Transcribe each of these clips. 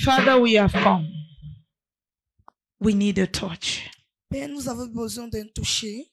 Father, we have come. We need a touch. Père, nous avons besoin d'un toucher.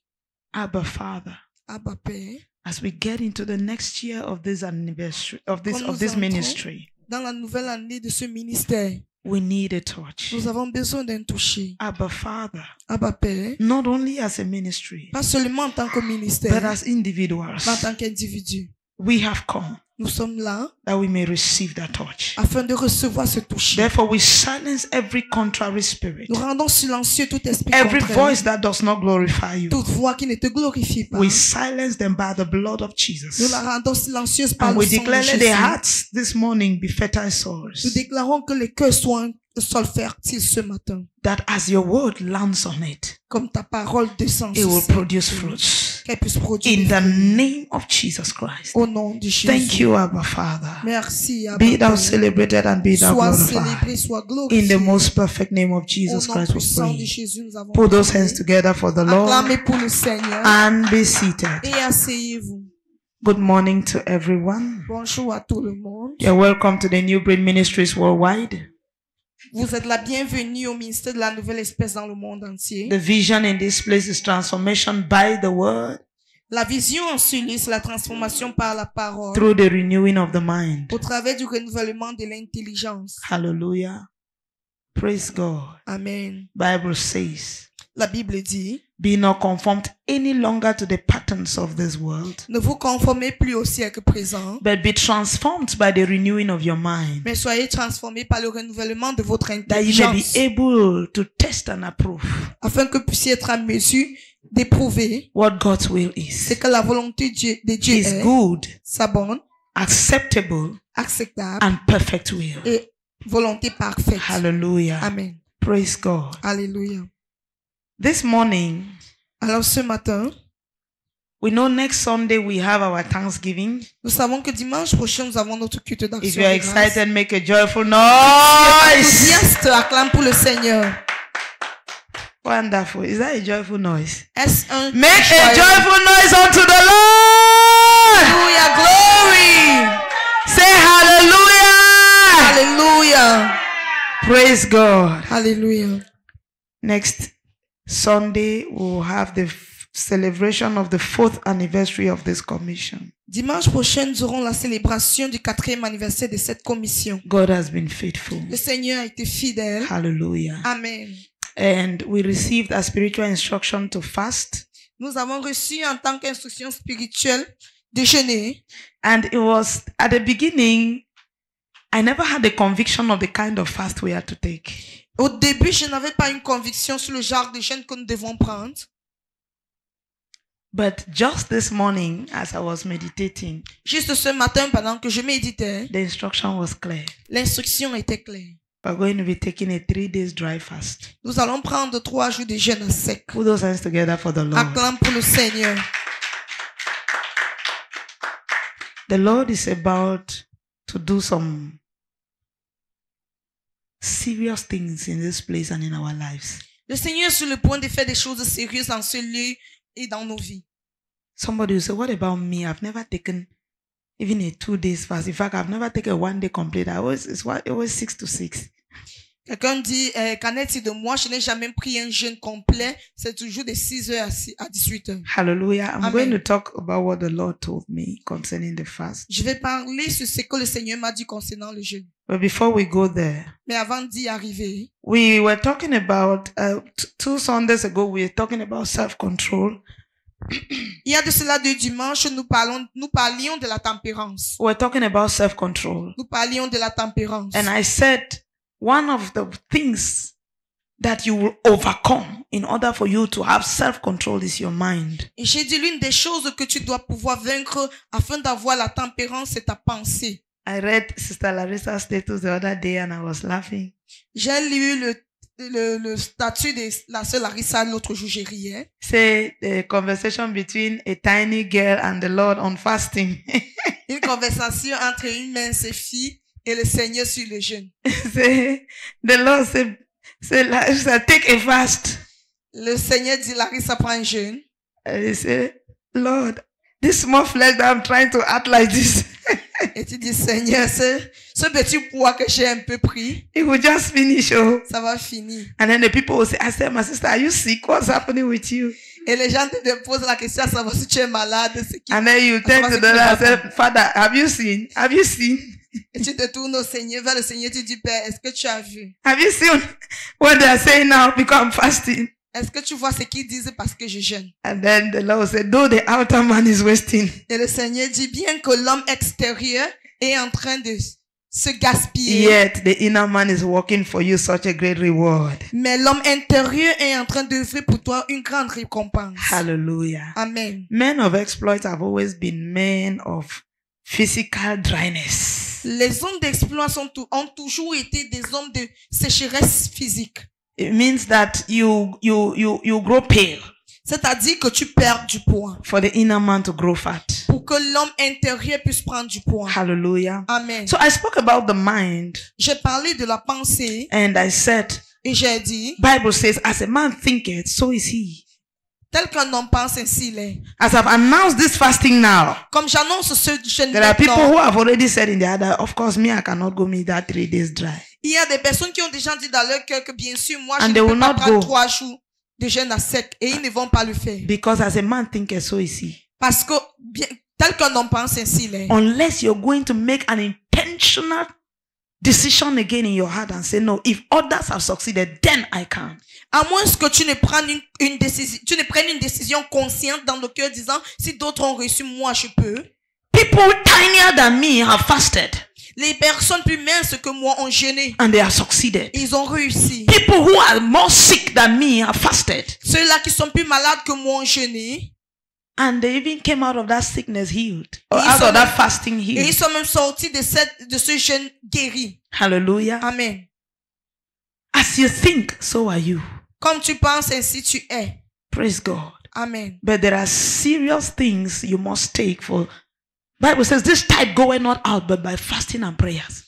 Abba, Father. Abba, Père. As we get into the next year of this anniversary of this ministry, dans la nouvelle année de ce ministère, we need a touch. Nous avons besoin d'un toucher. Abba, Father. Abba, Père. Not only as a ministry, pas seulement en tant que ministère, but as individuals. mais en tant qu'individu. We have come. Nous sommes là that we may receive that touch. Afin de recevoir ce toucher. Therefore, we silence every contrary spirit. Nous rendons silencieux tout esprit every contraire. Voice that does not glorify you. Toute voix qui ne te glorifie pas. We silence them by the blood of Jesus. Nous la rendons silencieuse par and le sang de declare Jésus. Let their hearts this morning be fertile soils. Nous déclarons que les cœurs soient un sol fertile ce matin. That as your word lands on it, comme ta parole descend, it will produce fruits. Qu'elle puisse produire in the name of Jesus Christ. Au nom de Jésus. Thank you, Abba Father. Merci, Abba. Be thou celebrated and be thou glorified. Sois glorifié. In the most perfect name of Jesus Christ we pray. Jésus, put those hands together for the Lord. Pour le Seigneur. And be seated. Et asseyez-vous. Good morning to everyone. Bonjour à tout le monde. You're welcome to the New Breed Ministries worldwide. Vous êtes la bienvenue au ministère de la nouvelle espèce dans le monde entier. The vision in this place is transformation by the word. La vision en ce lieu, c'est la transformation par la parole. Through the renewing of the mind. Au travers du renouvellement de l'intelligence. Hallelujah. Praise God. Amen. Bible says. La Bible dit. Be not conformed any longer to the patterns of this world. Ne vous conformez plus au siècle présent. But be transformed by the renewing of your mind. Mais soyez transformés par le renouvellement de votre That you may intelligence. be able to test and approve. Afin que vous puissiez être en mesure d'éprouver. What God's will is. C'est que la volonté de Dieu is est. Good. Sa bonne. Acceptable. Acceptable. And perfect will. Et volonté parfaite. Hallelujah. Amen. Praise God. Alléluia. This morning, alors ce matin, we know next Sunday we have our Thanksgiving. Nous savons que dimanche prochain nous avons notre culte d'action. If you are excited, make a joyful noise. Enthousiaste, acclame pour le Seigneur. Wonderful. Is that a joyful noise? Est-ce un Make a joyful noise unto the Lord. Hallelujah, glory. Say hallelujah. Hallelujah. Praise God. Hallelujah. Next Sunday, we'll have the celebration of the 4th anniversary of this commission. Dimanche prochain, nous aurons la célébration du 4e anniversaire de cette commission. God has been faithful. Le Seigneur a été fidèle. Hallelujah. Amen. And we received a spiritual instruction to fast. Nous avons reçu en tant qu'instruction spirituelle de jeûner. And it was at the beginning, I never had the conviction of the kind of fast we had to take. Au début, je n'avais pas une conviction sur le genre de jeûne que nous devons prendre. But just this morning, as I was meditating, juste ce matin, pendant que je méditais, the instruction was clear. L'instruction était claire. We're going to be taking a 3 days dry fast. Nous allons prendre 3 jours de jeûne à sec. Put those hands together for the Lord. Acclame pour le Seigneur. The Lord is about to do some serious things in this place and in our lives. Le Seigneur est sur le point de faire des choses sérieuses dans ce lieu et dans nos vies. Somebody will say, what about me? I've never taken even a 2 days fast. In fact, I've never taken a 1 day complete. It was 6 to 6. Quelqu'un dit, qu'en est-il de moi? Je n'ai jamais pris un jeûne complet. C'est toujours de 6h à 18h. Hallelujah. I'm Amen. going to talk about what the Lord told me concerning the fast. Je vais parler sur ce que le Seigneur m'a dit concernant le jeûne. But before we go there, mais avant d'y arriver, we were talking about 2 Sundays ago. We were talking about self-control. Il y a de cela 2 dimanches, nous parlions de la tempérance. We're talking about self-control. Nous parlions de la tempérance. And I said, one of the things that you will overcome in order for you to have self-control is your mind. Et j'ai dit l'une des choses que tu dois pouvoir vaincre afin d'avoir la tempérance, c'est ta pensée. I read Sister Larissa's status the other day and I was laughing. J'ai lu le statut de la sœur Larissa l'autre jour, j'ai riais. Say the conversation between a tiny girl and the Lord on fasting. Une conversation entre une mince fille et le Seigneur sur le jeûne. Say the Lord say Larissa, take a fast. Le Seigneur dit Larissa, prends un jeûne. And he said, Lord, this small flesh that I'm trying to act like this. Et tu dis, Seigneur, ce petit poids que j'ai un peu pris, It will just finish. Oh. ça va finir. And then the people will say, I said, my sister, are you sick? What's happening with you? Et les gens te posent la question à savoir si tu es malade. And then you turn to the Lord and say, Father, have you seen? Have you seen? Et tu te tournes au Seigneur, vers le Seigneur, tu dis, Père, est-ce que tu as vu? Have you seen what they are saying now because I'm fasting? Est-ce que tu vois ce qu'ils disent parce que je jeûne? And then the Lord said, though the outer man is wasting, Et le Seigneur dit, bien que l'homme extérieur est en train de se gaspiller, yet the inner man is working for you such a great reward. mais l'homme intérieur est en train d'œuvrer pour toi une grande récompense. Hallelujah. Amen. Men of exploit have always been men of physical dryness. Les hommes d'exploit ont toujours été des hommes de sécheresse physique. It means that you grow pale C'est-à-dire que tu perds du poids for the inner man to grow fat. pour que l'homme intérieur puisse prendre du poids. Hallelujah. Amen. So I spoke about the mind J'ai parlé de la pensée and I said, et j'ai dit, Bible says, as a man thinketh, so is he. tel qu'un homme pense, ainsi il est. As I've announced this fasting now, Comme j'annonce ce jeûne there are people maintenant, who have already said in the other, of course, me, I cannot go me that 3 days dry. il y a des personnes qui ont déjà dit dans leur cœur que bien sûr, moi, je And ne they peux will pas not prendre go. 3 jours de jeûne à sec et ils ne vont pas le faire. Because as a man thinketh, so is he. Parce que bien, tel qu'un homme pense, ainsi il est. Unless you're going to make an intentional decision again in your heart and say, no, if others have succeeded, then I can. À moins que tu ne prennes une décision, tu ne prennes une décision consciente dans le cœur disant, si d'autres ont reçu, moi je peux. People tinier than me have fasted Les personnes plus minces que moi ont jeûné. and they have succeeded. Ils ont réussi. People who are more sick than me have fasted Ceux-là qui sont plus malades que moi ont jeûné. and they even came out of that sickness healed or Ils out sont of that même- fasting Et ils healed. sont même sortis de ce jeûne guéri. Hallelujah. Amen. As you think, so are you. Comme tu penses, ainsi tu es. Praise God. Amen. But there are serious things you must take for. Bible says this type goeth not out but by fasting and prayers.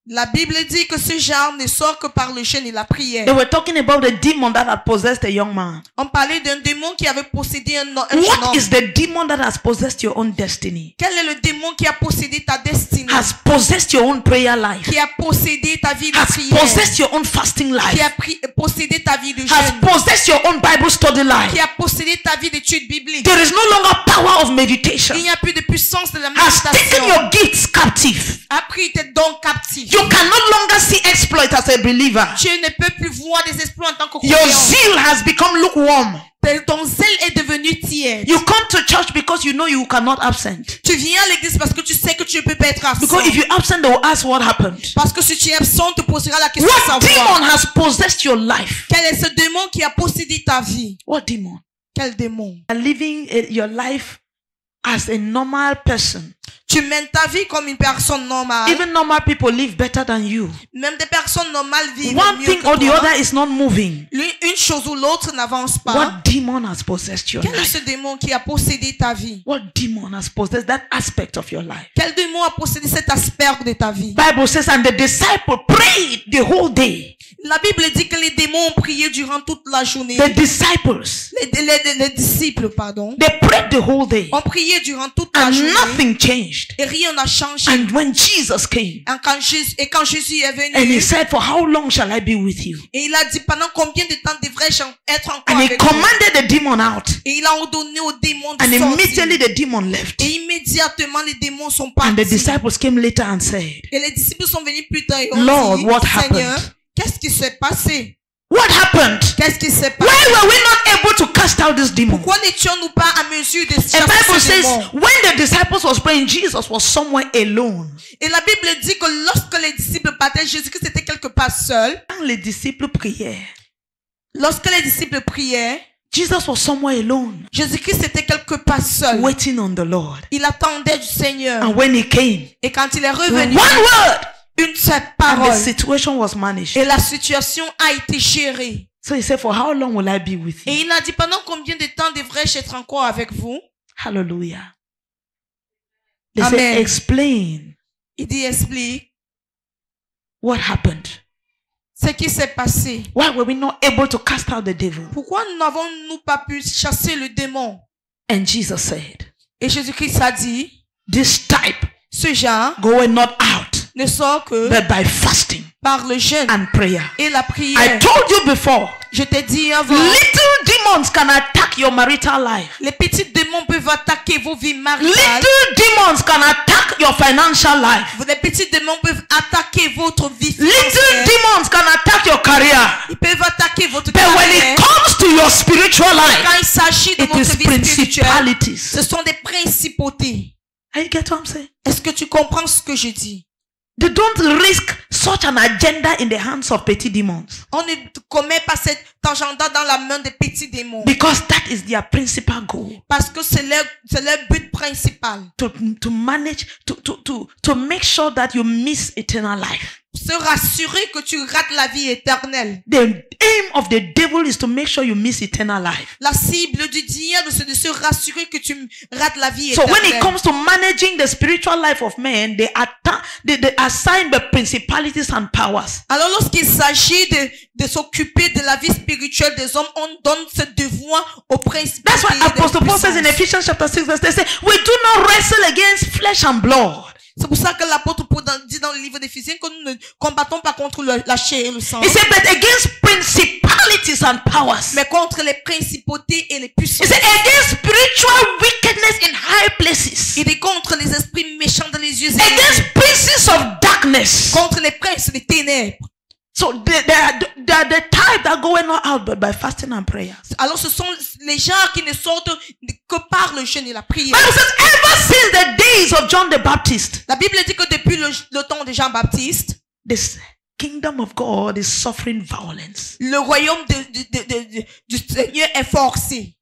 La Bible dit que ce genre ne sort que par le jeûne et la prière. They were talking about the demon that had possessed a young man. On parlait d'un démon qui avait possédé un jeune What homme. is the demon that has possessed your own destiny? Quel est le démon qui a possédé ta destinée? Has possessed your own prayer life? Qui a possédé ta vie de Has prière? possessed your own fasting Qui life? a possédé ta vie de Has jeûne? possessed your own Bible study life? Qui a possédé ta vie d'études bibliques? There is no longer power of meditation. Il n'y a plus de puissance de la Has taken méditation. your gifts captive. A pris tes dons captifs. You can no longer see exploit as a believer. Tu ne peux plus voir des exploits en tant que Your croyant. zeal has become lukewarm. Ton zèle est devenu tiède. You come to church because you know you cannot absent. Tu viens à l'église parce que tu sais que tu ne peux pas être absent. Because if you absent, they will ask what happened. Parce que si tu es absent, on te posera la question de What savoir. demon has possessed your life? Quel est ce démon qui a possédé ta vie? What demon? Quel démon? You are living your life as a normal person. Tu mènes ta vie comme une personne normale. Even normal people live better than you. Même des personnes normales vivent One mieux thing que or the toi. other is not moving. Une chose ou l'autre n'avance pas. What demon has possessed your Quel est life? ce démon qui a possédé ta vie? What demon has possessed that aspect of your life? Quel démon a possédé cet aspect de ta vie? Bible says, and the disciple prayed the whole day. La Bible dit que les démons ont prié durant toute la journée. The disciples, Les disciples, pardon, they prayed the whole day. ont prié durant toute la And journée. nothing changed. Et rien n'a changé. And when Jesus came, Et quand Jésus est and he venu, said, for how long shall I be with you? et il a dit pendant combien de temps devrais-je être encore And he avec vous? commanded the demon out. Et il a ordonné aux démons de And immediately sortir. the demon left. Et immédiatement les démons sont And the partis. disciples came later and said, Et les disciples sont venus plus tard et ont Lord, dit, what Seigneur, happened? qu'est-ce qui s'est passé? what happened? Qu'est-ce qui s'est passé? Why were we not able to cast out this demon? Pourquoi n'étions-nous pas à mesure de And chasser Bible ce says, démon? when the disciples was praying, Jesus was somewhere alone. Et la Bible dit que lorsque les disciples partaient, Jésus-Christ était quelque part seul. Quand les disciples priaient, Lorsque les disciples priaient, Jesus was somewhere alone, Jésus-Christ était quelque part seul. waiting on the Lord. Il attendait du Seigneur. And when he came, Et quand il est one revenu, word, une seule and the parole. situation was managed. Et la situation a été gérée. So he said, for how long will I be with Et you? il a dit, pendant combien de temps devrais-je être encore avec vous? Hallelujah. They Amen. said, explain Il dit, explique what happened. ce qui s'est passé. Why were we not able to cast out the devil? Pourquoi n'avons-nous pas pu chasser le démon? And Jesus said, Et Jésus-Christ a dit, this type Ce genre goeth not out ne sort que but by fasting par le jeûne and prayer. et la I prière. told you before, Je t'ai dit avant, little demons can attack your marital life. les petits démons peuvent attaquer vos vies maritales. Little demons can attack your financial life. Les petits démons peuvent attaquer votre vie Little financière. demons can attack your career. Ils peuvent attaquer votre But when carrière. it comes to your spiritual life, Quand il s'agit de it votre is vie spirituelle, principalities. ce sont des principautés. Are you get what I'm saying? Est-ce que tu comprends ce que je dis? They don't risk such an agenda in the hands of petty demons On ne commet pas cet agenda dans la main des petits démons. because that is their principal goal. Parce que c'est leur but principal. To manage, to make sure that you miss eternal life. Se rassurer que tu rates la vie éternelle. The aim of the devil is to make sure you miss eternal life. La cible du diable, c'est de se rassurer que tu rates la vie So éternelle. when it comes to managing the spiritual life of men, they assign the principalities and powers. Alors lorsqu'il s'agit de s'occuper de la vie spirituelle des hommes, on donne ce devoir aux principes. That's why Apostle Paul says in Ephesians chapter 6 verse 10, say, we do not wrestle against flesh and blood. C'est pour ça que l'apôtre Paul dit dans le livre d'Éphésiens que nous ne combattons pas contre la chair et le sang, He said, but against principalities and powers. mais contre les principautés et les He puissances. said, against spiritual wickedness in high places. Il est contre les esprits méchants dans les yeux Against élevés, princes of darkness. contre les princes des ténèbres. So they are the type that go not out but by fasting and prayers. Alors ce sont les gens qui ne sortent que par le jeûne et la prière. Bible says, ever since the days of John the Baptist, La Bible dit que depuis le temps de Jean-Baptiste, this kingdom of God is suffering violence. le royaume du Seigneur est forcé.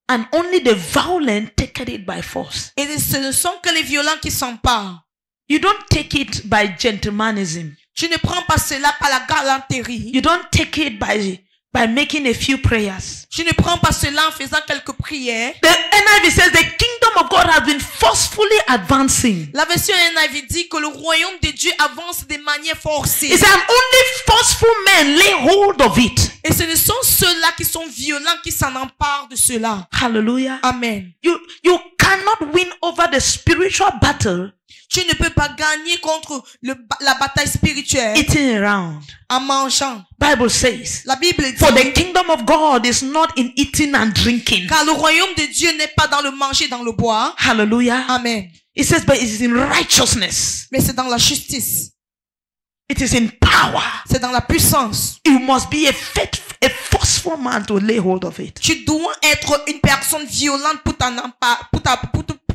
And only the violent take it by force. Et ce ne sont que les violents qui s'emparent. You don't take it by gentlemanism. Tu ne prends pas cela par la galanterie. You don't take it by making a few prayers. Tu ne prends pas cela en faisant quelques prières. The NIV says the kingdom of God has been forcefully advancing. La version NIV dit que le royaume de Dieu avance de manière forcée. It says, and only forceful men lay hold of it. Et ce ne sont ceux-là qui sont violents qui s'en emparent de cela. Hallelujah. Amen. You cannot win over the spiritual battle Tu ne peux pas gagner contre la bataille spirituelle eating around. en mangeant. Bible says, La Bible dit, for the kingdom of God is not in eating and drinking. car le royaume de Dieu n'est pas dans le manger, dans le boire. Hallelujah. Amen. It says, but it is in righteousness. Mais c'est dans la justice. It is in power. C'est dans la puissance. You must be a forceful man to lay hold of it. Tu dois être une personne violente pour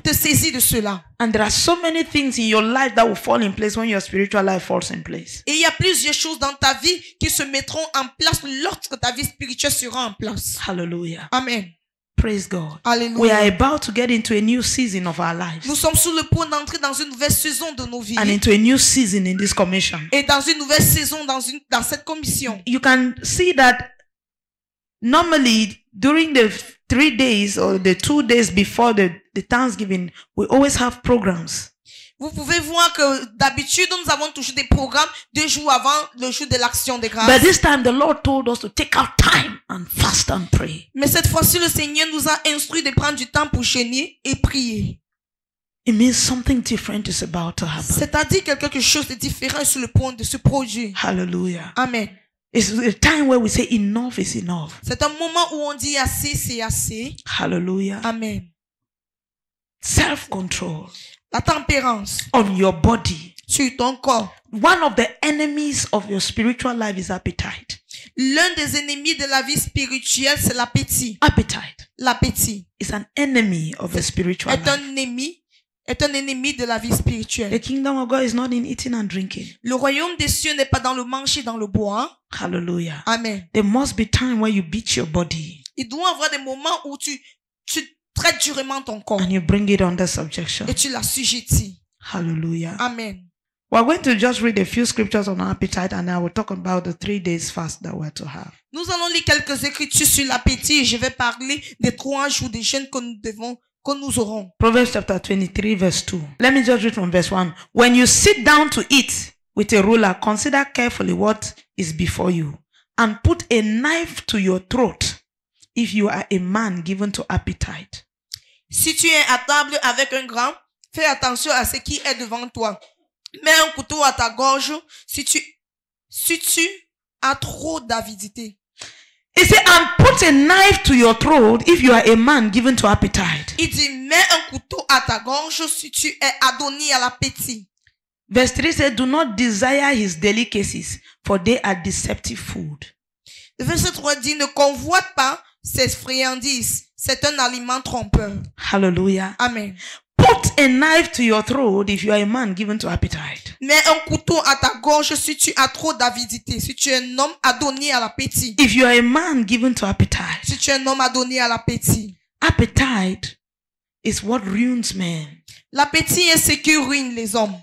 te saisir de cela. And there are so many things in your life that will fall in place when your spiritual life falls in place. Et il y a plusieurs choses dans ta vie qui se mettront en place lorsque ta vie spirituelle sera en place. Hallelujah. Amen. Praise God. We Alléluia. are about to get into a new season of our lives. Nous sommes sur le point d'entrer dans une nouvelle saison de nos vies. And into a new season in this commission. Et dans une nouvelle saison dans cette commission. You can see that normally during the 3 days or the 2 days before the Thanksgiving, we always have programs. Vous pouvez voir que d'habitude, nous avons toujours des programmes 2 jours avant le jour de l'action des grâces. But this time the Lord told us to take out time and fast and pray. Mais cette fois-ci, le Seigneur nous a instruit de prendre du temps pour jeûner et prier. It means something different is about to happen. C'est-à-dire que quelque chose de différent est sur le point de se produire. Hallelujah. Amen. It's a time where we say enough is enough. C'est un moment où on dit assez, c'est assez. Hallelujah. Amen. Self-control La tempérance on your body. sur ton corps. One of the enemies of your spiritual life is appetite. L'un des ennemis de la vie spirituelle, c'est l'appétit. Appetite L'appétit is an enemy of a spiritual est life. un ennemi de la vie spirituelle. The kingdom of God is not in eating and drinking. Le royaume des cieux n'est pas dans le manger, dans le boire. Hallelujah. Amen. There must be time where you beat your body Il doit y avoir des moments où tu traites durement ton corps and you bring it under subjection. et tu l'assujettis. Hallelujah. Amen. We're going to just read a few scriptures on appetite and I will talk about the 3 days fast that we're to have. Nous allons lire quelques écritures sur l'appétit et je vais parler des 3 jours de jeûne que nous aurons. Proverbs chapter 23 verse 2. Let me just read from verse 1. When you sit down to eat with a ruler, consider carefully what is before you and put a knife to your throat if you are a man given to appetite. Si tu es à table avec un grand, Fais attention à ce qui est devant toi. Mets un couteau à ta gorge si tu as trop d'avidité. He said, and put a knife to your throat if you are a man given to appetite. Il dit, mets un couteau à ta gorge si tu es adonné à l'appétit. Verse 3 said, do not desire his delicacies, for they are deceptive food. Le verset 3 dit, ne convoite pas ses friandises. C'est un aliment trompeur. Hallelujah. Amen. Put a knife to your throat if you are a man given to appetite. Mets un couteau à ta gorge si tu as trop d'avidité. Si tu es un homme adonné à l'appétit. If you are a man given to appetite. Si tu es un homme adonné à l'appétit. Appetite is what ruins men. L'appétit est ce qui ruine les hommes.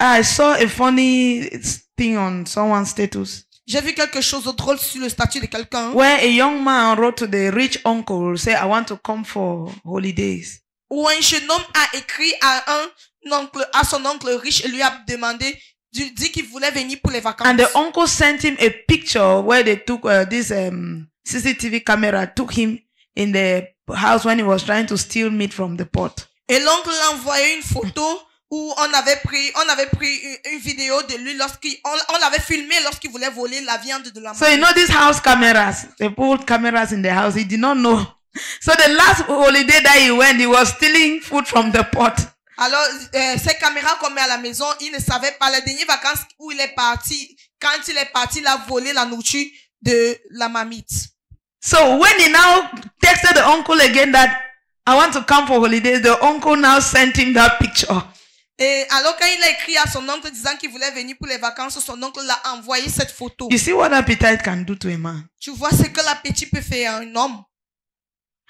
I saw a funny thing on someone's status. J'ai vu quelque chose de drôle sur le statut de quelqu'un. Where a young man wrote to the rich uncle, say, I want to come for holidays. Où un jeune homme a écrit à son oncle riche et lui a demandé, dit qu'il voulait venir pour les vacances. And the uncle sent him a picture where they took this CCTV camera, took him in the house when he was trying to steal meat from the pot. Et l'oncle a envoyé une photo où on avait pris une vidéo de lui on l'avait filmé lorsqu'il voulait voler la viande de la So you know these house cameras, they put cameras in the house. He did not know. So the last holiday that he went, he was stealing food from the pot. Alors, ces caméras qu'on met à la maison, il ne savait pas. Les dernières vacances où il est parti, quand il est parti, il a volé la nourriture de la mamite. So when he now texted the uncle again that I want to come for holidays, the uncle now sent him that picture. Et alors quand il a écrit à son oncle disant qu'il voulait venir pour les vacances, son oncle l'a envoyé cette photo. You see what appetite can do to a man. Tu vois ce que l'appétit peut faire à un homme.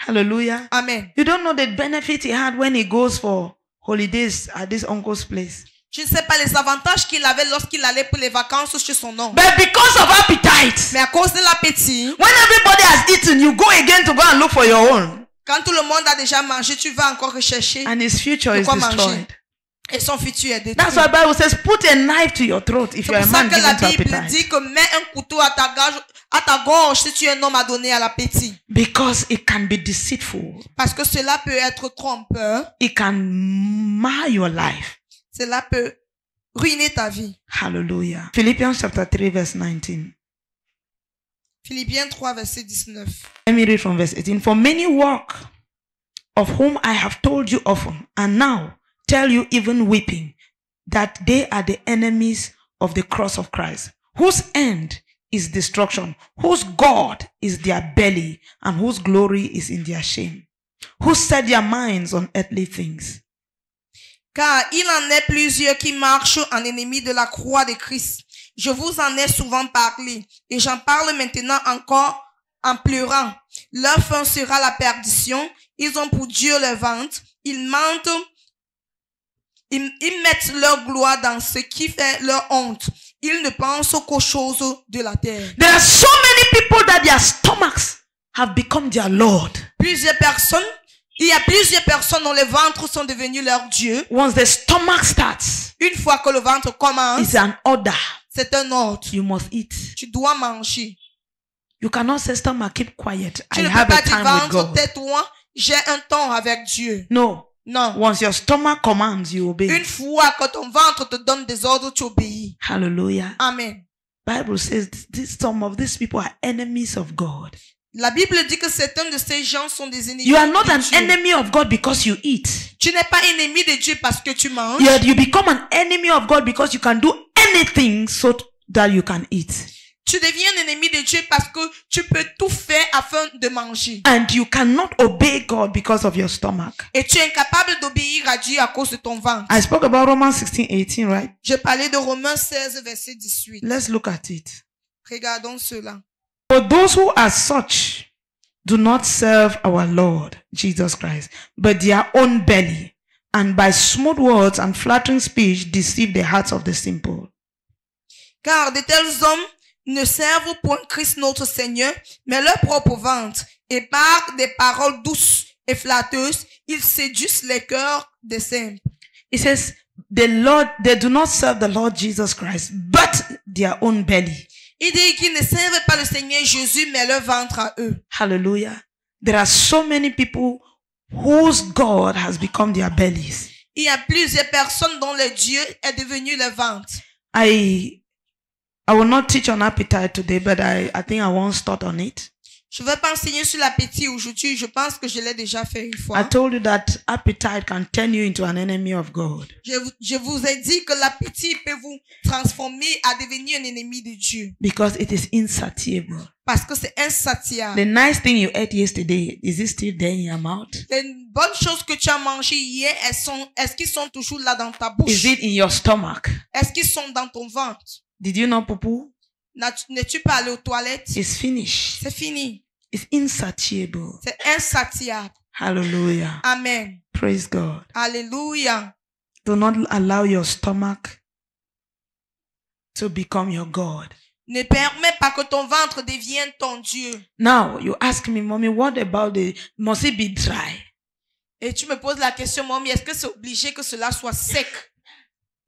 Hallelujah. Amen. You don't know the benefit he had when he goes for holidays at this uncle's place. Je ne sais pas les avantages qu'il avait lorsqu'il allait pour les vacances chez son oncle. But because of appetite, Mais à cause de l'appétit, when everybody has eaten, you go again to go and look for your own. quand tout le monde a déjà mangé, tu vas encore rechercher And his future de is quoi destroyed. manger. Et son futur est détruit. That's why the Bible says, put a knife to your throat if C'est you are pour a ça man que la given to Bible appetite. dit que mets un couteau à ta gorge si tu es un homme adonné à l'appétit. Because it can be deceitful. Parce que cela peut être trompeur. It can mar your life. Cela peut ruiner ta vie. Hallelujah. Philippians chapter 3 verse 19. Philippiens 3 verset 19. Let me read from verse 18. For many walk, of whom I have told you often, and now tell you even weeping, that they are the enemies of the cross of Christ, whose end is destruction, whose God is their belly, and whose glory is in their shame, who set their minds on earthly things. Car il en est plusieurs qui marchent en ennemis de la croix de Christ. Je vous en ai souvent parlé, et j'en parle maintenant encore en pleurant. Leur fin sera la perdition. Ils ont pour Dieu le ventre. Ils mentent. Ils mettent leur gloire dans ce qui fait leur honte. Ils ne pensent qu'aux choses de la terre. There are so many people that their stomachs have become their Lord. Il y a plusieurs personnes dont les ventres sont devenus leur Dieu. Once the stomach starts, Une fois que le ventre commence, it's an order. c'est un ordre. You must eat. Tu dois manger. You cannot say, stomach, keep quiet. Tu I ne peux have a pas dire time with ventre, God. tais-toi. J'ai un temps avec Dieu. No. Non. Once your stomach commands, you obey. Une fois que ton ventre te donne des ordres, tu obéis. Hallelujah. Amen. Bible says some of these people are enemies of God. La Bible dit que certains de ces gens sont des ennemis You are not de an Dieu. enemy of God because you eat. Tu n'es pas ennemi de Dieu parce que tu manges. You become an enemy of God because you can do anything so that you can eat. Tu deviens un ennemi de Dieu parce que tu peux tout faire afin de manger. And you cannot obey God because of your stomach. Et tu es incapable d'obéir à Dieu à cause de ton ventre. I spoke about Romans 16:18, right? Je parlais de Romains 16, verset 18. Let's look at it. Regardons cela. For those who are such do not serve our Lord Jesus Christ, but their own belly, and by smooth words and flattering speech deceive the hearts of the simple. Car de tels hommes ne servent point Christ notre Seigneur, mais leur propre ventre, et par des paroles douces et flatteuses, ils séduisent les cœurs des simples. It says, they do not serve the Lord Jesus Christ, but their own belly. Il dit qu'ils ne servent pas le Seigneur Jésus, mais leur ventre à eux. Hallelujah. There are so many people whose God has become their bellies. Il y a plusieurs personnes dont le Dieu est devenu le ventre. I will not teach on appetite today, but I think I once taught on it. Je ne vais pas enseigner sur l'appétit aujourd'hui. Je pense que je l'ai déjà fait une fois. I told you that appetite can turn you into an enemy of God. Je vous ai dit que l'appétit peut vous transformer à devenir un ennemi de Dieu. Because it is insatiable. Parce que c'est insatiable. The nice thing you ate yesterday, is it still there in your mouth? Les bonnes choses que tu as mangées hier, est-ce qu'ils sont toujours là dans ta bouche? Is it in your stomach? Est-ce qu'ils sont dans ton ventre? Did you know, Poupou? N'es-tu pas allé aux toilettes? It's finished. C'est fini. It's insatiable. C'est insatiable. Hallelujah. Amen. Praise God. Alléluia. Do not allow your stomach to become your God. Ne permets pas que ton ventre devienne ton Dieu. Now, you ask me, Mommy, what about must it be dry? Et tu me poses la question, Mommy, est-ce que c'est obligé que cela soit sec?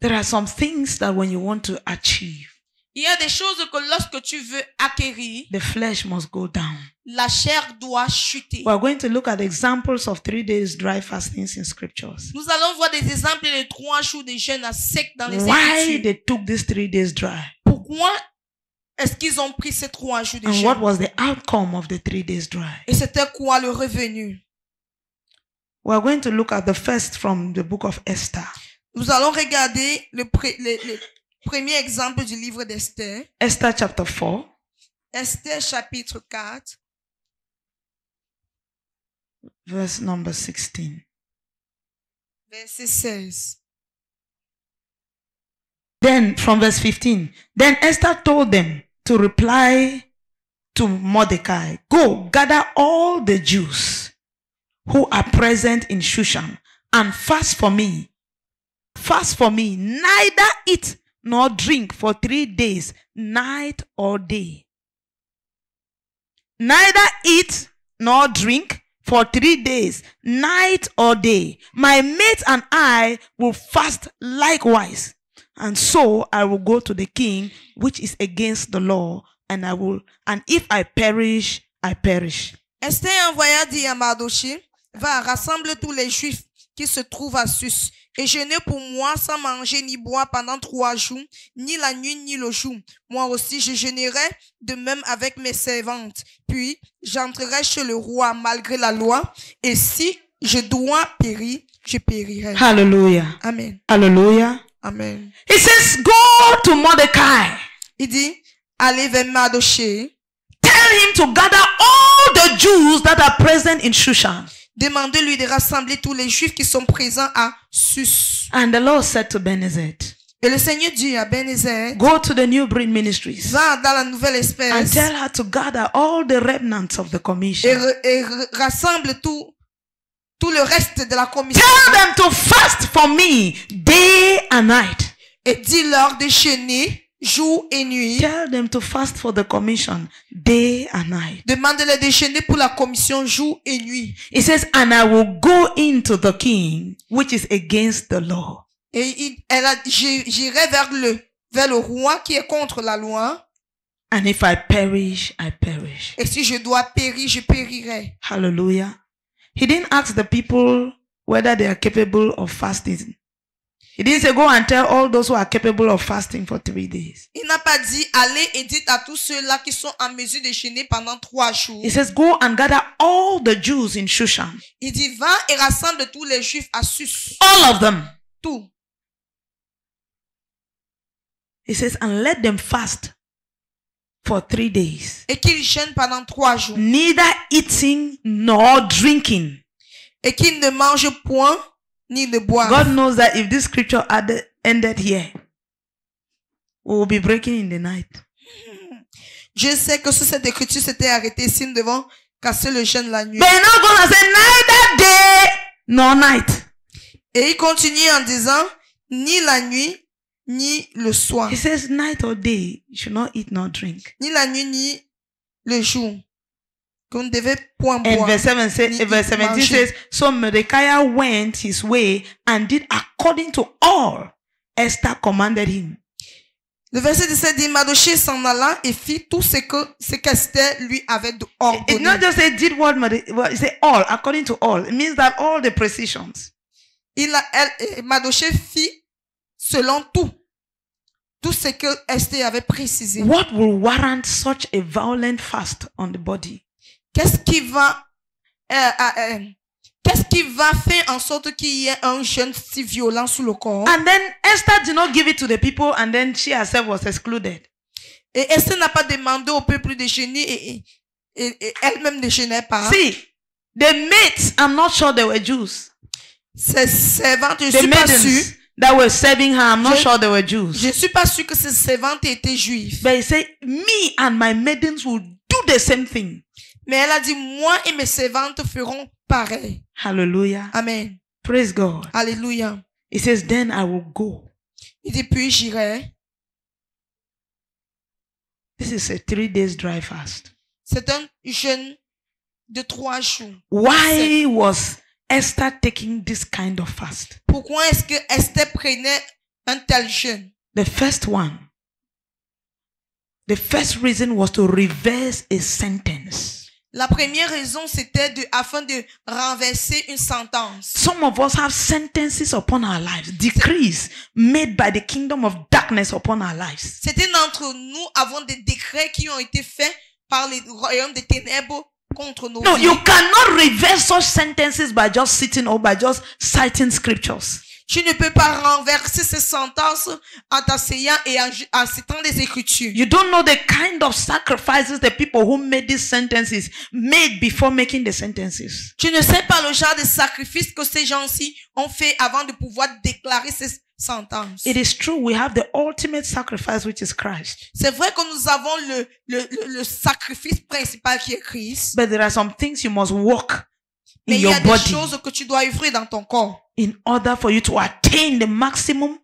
There are some things that when you want to achieve, Il y a des choses que lorsque tu veux acquérir, the flesh must go down. la chair doit chuter. We are going to look at examples of 3 days dry fastings in scriptures. Nous allons voir des exemples de 3 jours de jeûne à sec dans les Why Écritures. they took these 3 days dry? Pourquoi est-ce qu'ils ont pris ces 3 jours de And what jeûne? was the outcome of the 3 days dry? Et c'était quoi le revenu? We are going to look at the first from the book of Esther. Nous allons regarder le premier exemple du livre d'Esther. Esther chapter 4, Esther chapitre 4, verse number 16. verset 16. Then from verse 15, then Esther told them to reply to Mordecai, go gather all the Jews who are present in Shushan and fast for me. Fast for me, neither eat nor drink for 3 days, night or day. Neither eat nor drink for 3 days, night or day. My mates and I will fast likewise. And so I will go to the king, which is against the law, and if I perish, I perish. Esther envoya dire à Mardochée, va, rassemble tous les Juifs qui se trouvent à Sus, et jeûnez pour moi sans manger ni boire pendant 3 jours, ni la nuit ni le jour. Moi aussi je jeûnerai de même avec mes servantes. Puis j'entrerai chez le roi malgré la loi, et si je dois périr, je périrai. Hallelujah. Amen. Hallelujah. Amen. He says, go to Mordecai. Il dit, allez vers Mardochée, Tell him to gather all the Jews that are present in Shushan. demandez-lui de rassembler tous les Juifs qui sont présents à Sus. And the Lord said to Benazet, Et le Seigneur dit à Ben-Ezer, go to the New Breed Ministries va dans la nouvelle and espèce tell her to gather all the remnants of the commission. et rassemble tout le reste de la commission. Tell them to fast for me day and night. Et dis-leur de jeûner jour et nuit. Tell them to fast for the commission day and night. Demande-leur de jeûner pour la commission jour et nuit. It says, and I will go into the king, which is against the law. Et j'irai vers le roi qui est contre la loi. And if I perish, I perish. Et si je dois périr, je périrai. Hallelujah. He didn't ask the people whether they are capable of fasting. He didn't say, go and tell all those who are capable of fasting for 3 days. Il n'a pas dit, allez et dites à tous ceux-là qui sont en mesure de jeûner pendant 3 jours. He says, go and gather all the Jews in Shushan. Il dit, va et rassemble tous les Juifs à Sus. All of them. Tout. He says, and let them fast for 3 days. Et qu'ils jeûnent pendant 3 jours. Neither eating nor drinking. Et qu'ils ne mangent point ni ne boivent. God knows that if this scripture ended here, we will be breaking in the night. Je sais que si cette écriture s'était arrêtée ici, nous devons casser le jeûne la nuit. But you're not going to say neither day nor night. Et il continue en disant, ni la nuit, ni le soir. He says night or day, you should not eat nor drink. Ni la nuit, ni le jour. Qu'on ne devait point And boire. verse 17 says, so Mordecai went his way and did according to all Esther commanded him. Le verset 17 dit, Mardochée s'en alla et fit tout ce qu'Esther lui avait It's ordonné. not just say did what it say all, according to all. It means that all the precisions. Mardochée fit selon tout ce que Esther avait précisé. What will warrant such a violent fast on the body? Qu'est-ce qui va faire en sorte qu'il y ait un jeûne si violent sur le corps? And then Esther did not give it to the people, and then she herself was excluded. Et Esther n'a pas demandé au peuple de jeûner et elle-même ne jeûnait pas. See, the maids, I'm not sure they were Jews. Ces servantes, je The suis pas maidens sûre. that were serving her, I'm not sure they were Jews. Je suis pas sûre que ces servantes étaient juives. But he said, me and my maidens will do the same thing. Mais elle a dit, moi et mes servantes feront pareil. Hallelujah. Amen. Praise God. Alléluia. He says, then I will go. Il dit, puis j'irai. This is a 3 days dry fast. C'est un jeûne de 3 jours. Why was Esther taking this kind of fast? Pourquoi est-ce que Esther prenait un tel jeûne? The first reason was to reverse a sentence. La première raison, c'était afin de renverser une sentence. Some of us have sentences upon our lives, decrees made by the kingdom of darkness upon our lives. Certains d'entre nous avons des décrets qui ont été faits par les royaumes des ténèbres contre nos No, vies. you cannot reverse such sentences by just sitting or by just citing scriptures. Tu ne peux pas renverser ces sentences en t'asseyant et en citant des écritures. You don't know the kind of sacrifices the people who made these sentences made before making the sentences. Tu ne sais pas le genre de sacrifice que ces gens-ci ont fait avant de pouvoir déclarer ces sentences. It is true, we have the ultimate sacrifice, which is Christ. C'est vrai que nous avons le sacrifice principal qui est Christ. But there are some things you must work in Mais il y your a des body choses que tu dois œuvrer dans ton corps in order for you to attain the maximum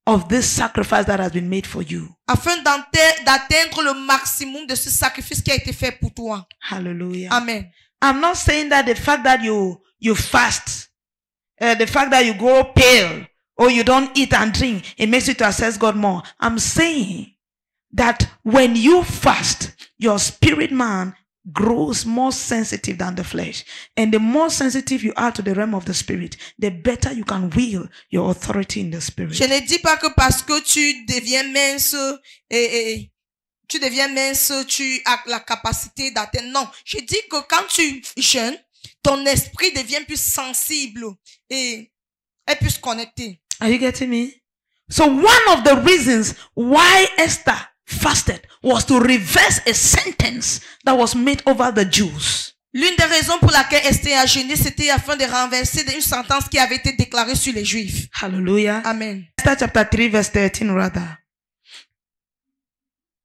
of this sacrifice that has been made for you. afin d'atteindre le maximum de ce sacrifice qui a été fait pour toi. Hallelujah. Amen. I'm not saying that the fact that you fast, the fact that you go pale, or you don't eat and drink, it makes you to access God more. I'm saying that when you fast, your spirit man grows more sensitive than the flesh. And the more sensitive you are to the realm of the spirit, the better you can wield your authority in the spirit. Je ne dis pas que parce que tu deviens mince tu as la capacité d'atteindre. Non, je dis que quand tu jeûnes, ton esprit devient plus sensible et plus connecté. Are you getting me? So one of the reasons why Esther fasted was to reverse a sentence that was made over the Jews. L'une des raisons pour laquelle Esther a jeûné, c'était afin de renverser une sentence qui avait été déclarée sur les Juifs. Hallelujah. Amen. Esther chapter 3 verse 13 rather.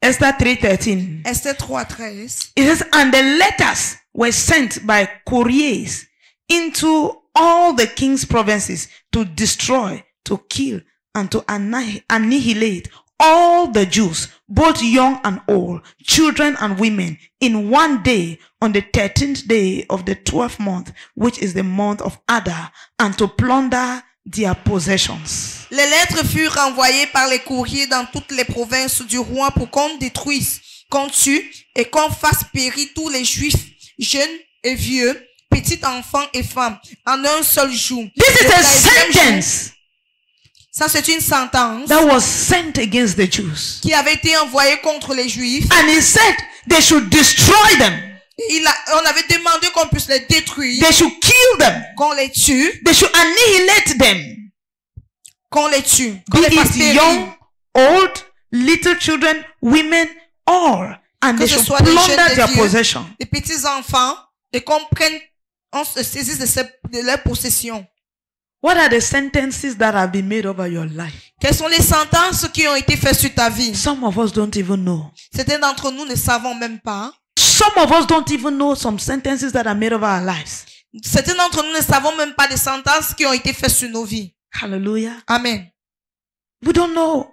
Esther 3:13. Esther 3:13. It says, and the letters were sent by couriers into all the king's provinces to destroy, to kill, and to annihilate all the Jews, both young and old, children and women, in one day, on the 13th day of the 12th month, which is the month of Adar, and to plunder their possessions. Les lettres furent renvoyées par les courriers dans toutes les provinces du roi pour qu'on détruise, qu'on tue et qu'on fasse périr tous les Juifs, jeunes et vieux, petits enfants et femmes, en un seul jour. This is a sentence Ça, c'est une sentence that was sent against the Jews. qui avait été envoyée contre les Juifs. And he said they should destroy them. On avait demandé qu'on puisse les détruire, They should kill them. qu'on les tue, They should annihilate them. qu'on les tue, Be qu'on les fasse it périr. young, old, little children, women, all. And Que they ce should soit des jeunes, plunder des their vieux, possession. des petits enfants, et on se saisisse de leur possession. What are the sentences that have been made over your life? Quelles sont les sentences qui ont été faites sur ta vie? Some of us don't even know. Certains d'entre nous ne savons même pas. Some of us don't even know some sentences that are made over our lives. Certains d'entre nous ne savons même pas des sentences qui ont été faites sur nos vies. Hallelujah. Amen. We don't know.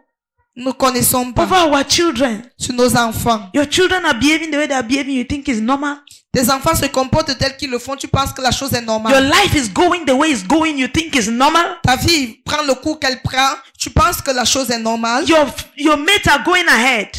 Nous ne connaissons Over pas our children. sur nos enfants. Your children are behaving the way they are behaving. You think it's normal. Tes enfants se comportent tels qu'ils le font. Tu penses que la chose est Your normale. life is going the way it's going. You think it's normal. Ta vie prend le cours qu'elle prend. Tu penses que la chose est normale. Your mates are going ahead.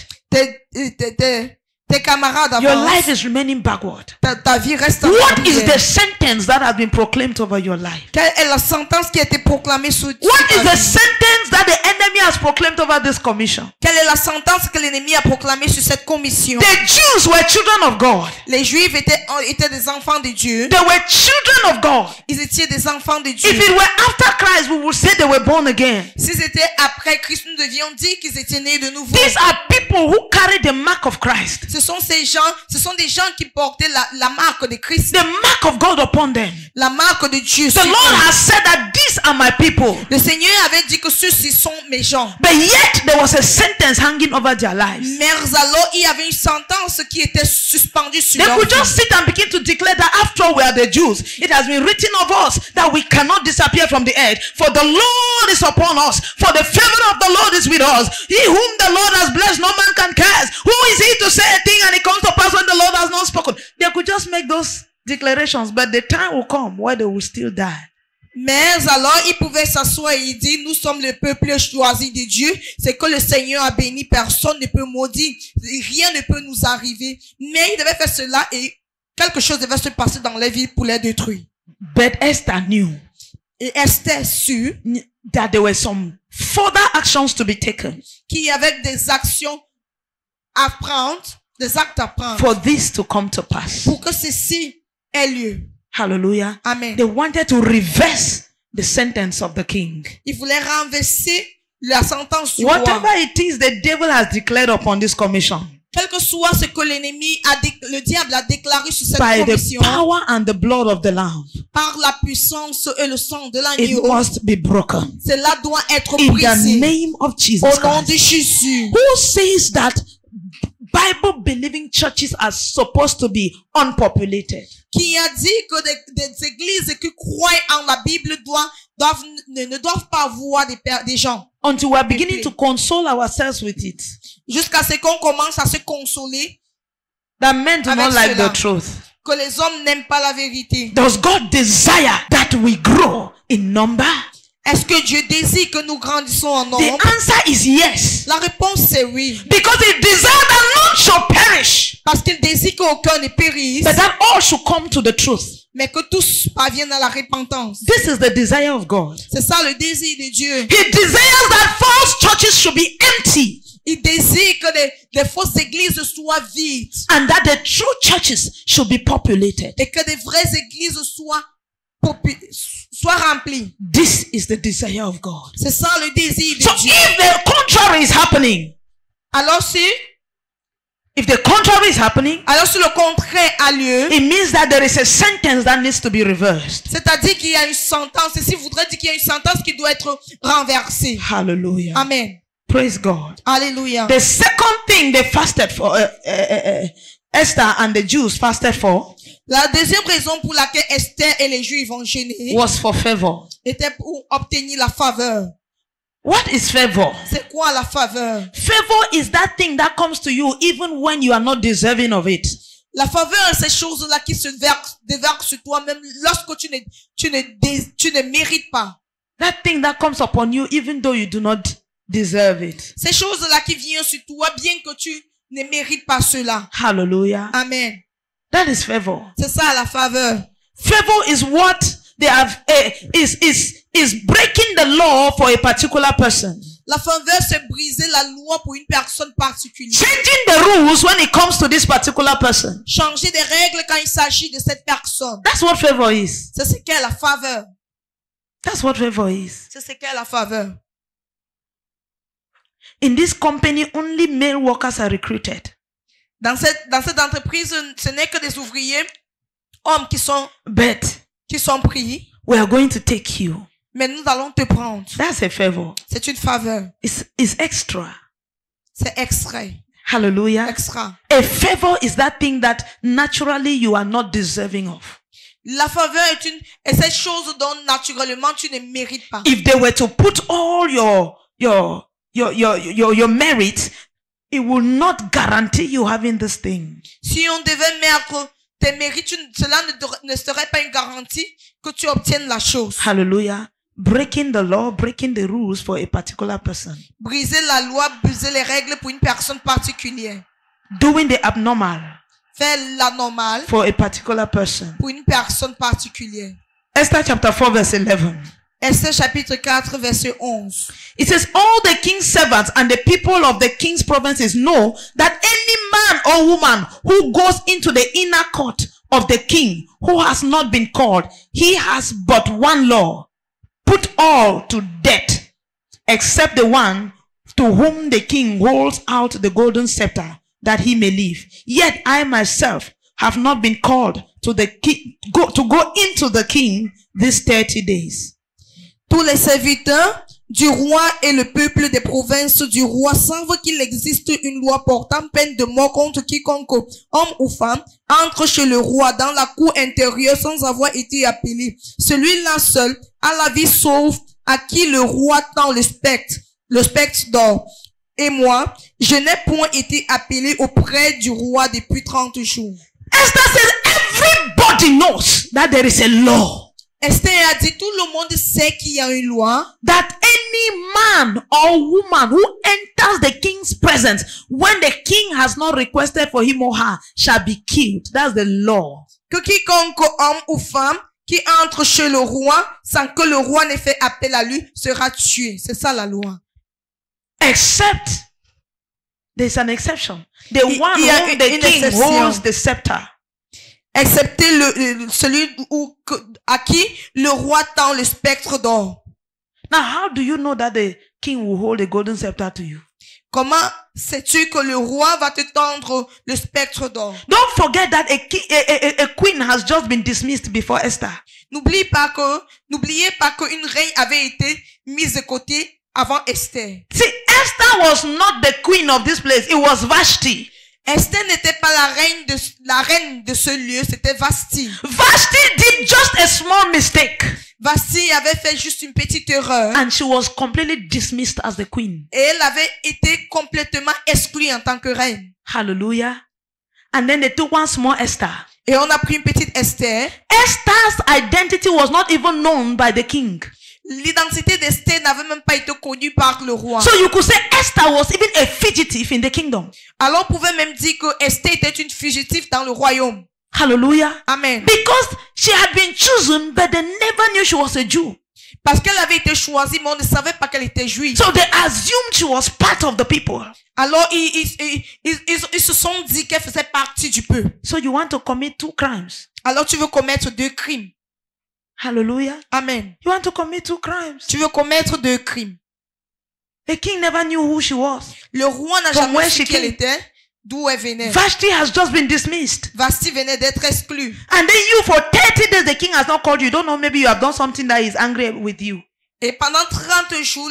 tes camarades your avancent, life is remaining backward. ta vie reste en What is arrière. the sentence that has been proclaimed over your life? Quelle est la sentence qui a été proclamée sur What ta is the vie? sentence that the enemy has proclaimed over this commission? Quelle est la sentence que l'ennemi a proclamée sur cette commission? The Jews were children of God. Les Juifs étaient des enfants de Dieu. They were children of God. Ils étaient des enfants de Dieu. If it were after Christ, we would say they were born again. S'ils étaient après Christ, nous devions dire qu'ils étaient nés de nouveau. These are people who carry the mark of Christ, Ce sont des gens qui portaient la marque de Christ, the mark of God upon them. la marque de Dieu. The Lord has said that these are my people. Le Seigneur avait dit que ceux-ci sont mes gens. But yet there was a sentence hanging over their lives. Mais alors, il y avait une sentence qui était suspendue sur They leur could vie. just sit and begin to declare that after all we are the Jews. It has been written of us that we cannot disappear from the earth. For the Lord is upon us. For the favor of the Lord is with us. He whom the Lord has blessed, no man can curse. Who is he to say a thing and it comes to pass when the Lord has not spoken? They could just make those declarations, but the time will come where they will still die. Mais alors, il pouvait s'asseoir et il dit, nous sommes le peuple choisi de Dieu. C'est que le Seigneur a béni, personne ne peut maudire. Rien ne peut nous arriver. Mais il devait faire cela et quelque chose devait se passer dans les villes pour les détruire. But Esther knew Et Esther sut that there were some further actions to be taken qu'il y avait des actions à prendre, des actes à prendre for this to come to pass. pour que ceci ait lieu. Hallelujah. Amen. They wanted to reverse the sentence of the king. Il voulait renverser la sentence du roi. Whatever it is the devil has declared upon this commission, Quel que soit ce que l'ennemi le diable a déclaré sur cette by the commission, power and the blood of the Lamb, par la puissance et le sang de it l'agneau, must be broken. cela doit être In the brisé name of Jesus au nom de Christ. Jésus. Who says that Bible-believing churches are supposed to be unpopulated? Qui a dit que des églises qui croient en la Bible ne doivent pas avoir des gens. Until we are beginning to console ourselves with it. Jusqu'à ce qu'on commence à se consoler That men do avec not like cela. the truth. Que les hommes n'aiment pas la vérité. Does God desire that we grow in number? Est-ce que Dieu désire que nous grandissons en The nombre? answer is yes. La réponse c'est oui. Because he desires that none shall perish, Parce qu'il désire qu'aucun ne périsse, but that all should come to the truth. mais que tous parviennent à la repentance. This is the desire of God. C'est ça le désir de Dieu. He desires that false churches should be empty Il désire que les fausses églises soient vides and that the true churches should be populated. et que des vraies églises soient remplies. This is the desire of God. C'est ça le désir de So Dieu. if the contrary is happening, Alors si le contraire a lieu, it means that there is a sentence that needs to be reversed. c'est-à-dire qu'il y a une sentence. Ceci voudrait dire qu'il y a une sentence qui doit être renversée. Hallelujah. Amen. Praise God. Alléluia. The second thing they fasted for, Esther and the Jews fasted for, La deuxième raison pour laquelle Esther et les Juifs ont gêné was for favor. était pour obtenir la faveur. What is favor? C'est quoi la faveur? Favor is that thing that comes to you even when you are not deserving of it. La faveur, c'est ces choses-là qui se déversent sur toi-même lorsque tu ne mérites pas. That thing that comes upon you even though you do not deserve it. Ces choses-là qui viennent sur toi bien que tu ne mérites pas cela. Hallelujah. Amen. That is favor. C'est ça la faveur. Favor is what they have is breaking the law for a particular person. La faveur, c'est briser la loi pour une personne particulière. Changing the rules when it comes to this particular person. Changer des règles quand il s'agit de cette personne. That's what favor is. C'est ce qu'est la faveur. That's what favor is. C'est ce qu'est la faveur. In this company, only male workers are recruited. Dans cette entreprise, ce n'est que des ouvriers, hommes qui sont pris. We are going to take you. Mais nous allons te prendre. That's a favor. C'est une faveur. It's extra. C'est extrait. Hallelujah. Extra. A favor is that thing that naturally you are not deserving of. La faveur est cette chose dont naturellement tu ne mérites pas. If they were to put all your merit, it will not guarantee you having this thing. Si on devait mettre tes mérites, cela ne serait pas une garantie que tu obtiennes la chose. Hallelujah. Breaking the law, breaking the rules for a particular person. Briser la loi, briser les règles pour une personne particulière. doing the abnormal faire l'anormal for a particular person. pour une personne particulière. Esther chapter 4 verse 11. Esther chapitre 4 verset 11. It says, all the king's servants and the people of the king's provinces know that any man or woman who goes into the inner court of the king who has not been called, he has but one law: put all to death, except the one to whom the king holds out the golden scepter, that he may live. Yet I myself have not been called to the king, to go into the king these 30 days. Tous les serviteurs du roi et le peuple des provinces du roi savent qu'il existe une loi portant peine de mort contre quiconque, homme ou femme, entre chez le roi dans la cour intérieure sans avoir été appelé. Celui-là seul a la vie sauve à qui le roi tend le spectre d'or. Et moi, je n'ai point été appelé auprès du roi depuis 30 jours. Esther says everybody knows that there is a law. Esther a dit, tout le monde sait qu'il y a une loi. That any man or woman who enters the king's presence when the king has not requested for him or her shall be killed. That's the law. Que quiconque homme ou femme qui entre chez le roi sans que le roi n'ait fait appel à lui sera tué. C'est ça la loi. Except there's an exception. The one whom the king holds the scepter. Excepté celui à qui le roi tend le spectre d'or. Now, how do you know that the king will hold the golden scepter to you? Comment sais-tu que le roi va te tendre le spectre d'or? Don't forget that a queen has just been dismissed before Esther. N'oubliez pas qu'une reine avait été mise de côté avant Esther. See, Esther was not the queen of this place. It was Vashti. Esther n'était pas la reine de ce lieu, c'était Vashti. Vashti did just a small mistake. Vashti avait fait juste une petite erreur. And she was completely dismissed as the queen. Et elle avait été complètement exclue en tant que reine. Hallelujah. And then they took one small Esther. Et on a pris une petite Esther. Esther's identity was not even known by the king. L'identité d'Esther n'avait même pas été connue par le roi. So you could say Esther was even a fugitive in the kingdom. Alors on pouvait même dire que Esther était une fugitive dans le royaume. Hallelujah. Amen. Because she had been chosen, but they never knew she was a Jew. Parce qu'elle avait été choisie, mais on ne savait pas qu'elle était juive. So they assumed she was part of the people. Alors ils se sont dit qu'elle faisait partie du peuple. So you want to commit 2 crimes. Alors tu veux commettre 2 crimes. Hallelujah. Amen. You want to commit 2 crimes. Tu veux commettre 2 crimes. The king never knew who she was. Le roi n'a jamais su qui elle était, d'où elle venait. Vashti has just been dismissed. Vashti venait d'être exclue. And then you, for 30 days, the king has not called you. You don't know, maybe you have done something that is angry with you. Et pendant 30 jours,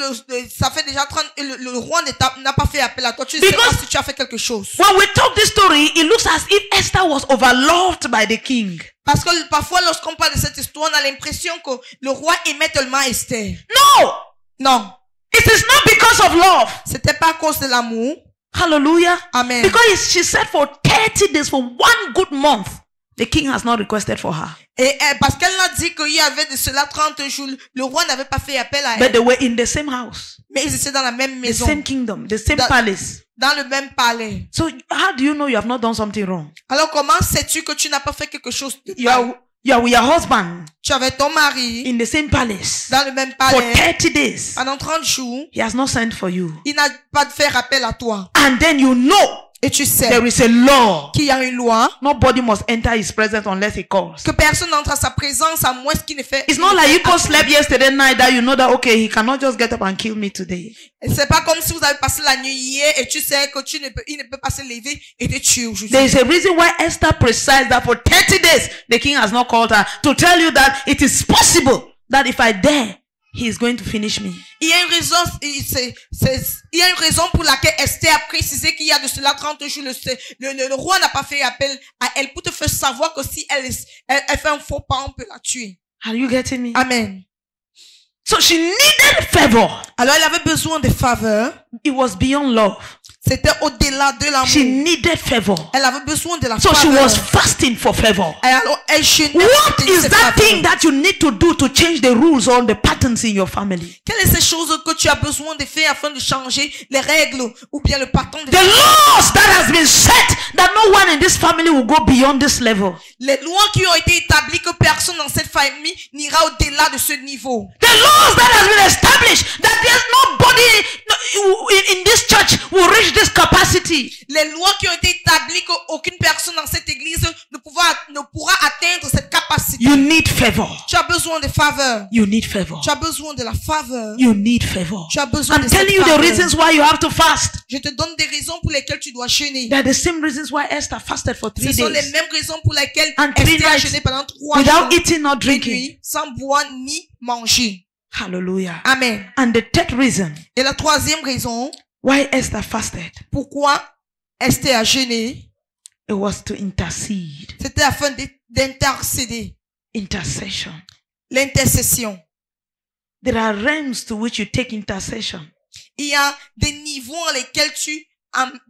ça fait déjà 30, le roi n'a pas fait appel à toi. Tu sais pas si tu as fait quelque chose. When we talk this story, it looks as if Esther was overloved by the king. Parce que parfois, lorsqu'on parle de cette histoire, on a l'impression que le roi aimait tellement Esther. No! Non. It is not because of love. C'était pas à cause de l'amour. Hallelujah. Amen. Because she said for 30 days, for 1 good month, the king has not requested for her. Et parce qu'elle a dit qu'il y avait de cela 30 jours, le roi n'avait pas fait appel à elle. But they were in the same house. Mais ils étaient dans la même maison. The same kingdom, the same palace. Dans le même palais. So how do you know you have not done something wrong? Alors comment sais-tu que tu n'as pas fait quelque chose de mal? You are with your husband. Tu avais ton mari. In the same palace. Dans le même palais. For 30 days. Pendant 30 jours. He has not sent for you. Il n'a pas fait appel à toi. And then you know. Et tu sais. There is a law. Qu'il y a une loi. Nobody must enter his presence unless he calls. Que personne n'entre à sa présence à moins qu'il ne fait. It's not like you slept yesterday night that you know that okay, he cannot just get up and kill me today. C'est pas comme si vous avez passé la nuit hier et tu sais que il ne peut pas se lever et te tuer aujourd'hui. There is a reason why Esther precised that for 30 days the king has not called her to tell you that it is possible that if I dare, he is going to finish me. Il y a une raison pour laquelle Esther a précisé qu'il y a de cela 30 jours. Le roi n'a pas fait appel à elle pour te faire savoir que si elle fait un faux pas, on peut la tuer. Are you getting me? Amen. So she needed favor. Alors elle avait besoin de faveur. It was beyond love. C'était au-delà de l'amour. She needed favor. Elle avait besoin de la faveur. So she was fasting for favor. Et alors elle jeûnait. What is that thing that you need to do to change the rules or the patterns in your family? Quelle est cette chose que tu as besoin de faire afin de changer les règles ou bien le patron de The laws that has been set that no one in this family will go beyond this level. les lois qui ont été établies que personne dans cette famille n'ira au-delà de ce niveau. The laws that has been established that there's nobody in this church will reach this capacity. Les lois qui ont été établies qu'aucune personne dans cette église ne pourra atteindre cette capacité. You need favor. Tu as besoin de faveur. You need favor. Tu as besoin de la faveur. You need favor. Tu as besoin I'm de cette telling you the faveur. reasons why you have to fast. Je te donne des raisons pour lesquelles tu dois jeûner. They're the same reasons why Esther fasted for 3 Ce sont les days mêmes raisons pour lesquelles And 3 Esther a nights jeûné pendant 3 without jours eating or et drinking. nuits, sans boire ni manger. Hallelujah. Amen. And the third reason Et la troisième raison, why Esther fasted, pourquoi Esther a jeûné, it was to intercede. c'était afin d'intercéder. Intercession. L'intercession. There are realms to which you take intercession. Il y a des niveaux dans lesquels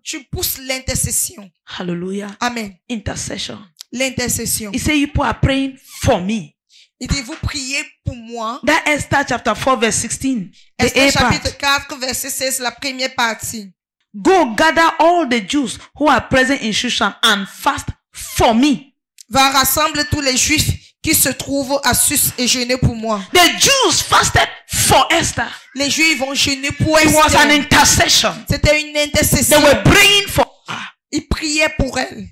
tu pousses l'intercession. Hallelujah. Amen. Intercession. L'intercession. He said, you people are praying for me. Il dit, vous priez pour moi. That Esther chapter 4 verse 16. The Esther A part. chapitre 4, verset 16, la première partie. Go gather all the Jews who are present in Shushan and fast for me. Va rassembler tous les Juifs qui se trouvent à Sus et jeûner pour moi. The Jews fasted for Esther. Les Juifs vont jeûner pour It was an Esther. intercession. C'était une They intercession. were praying for her. Ils priaient pour elle.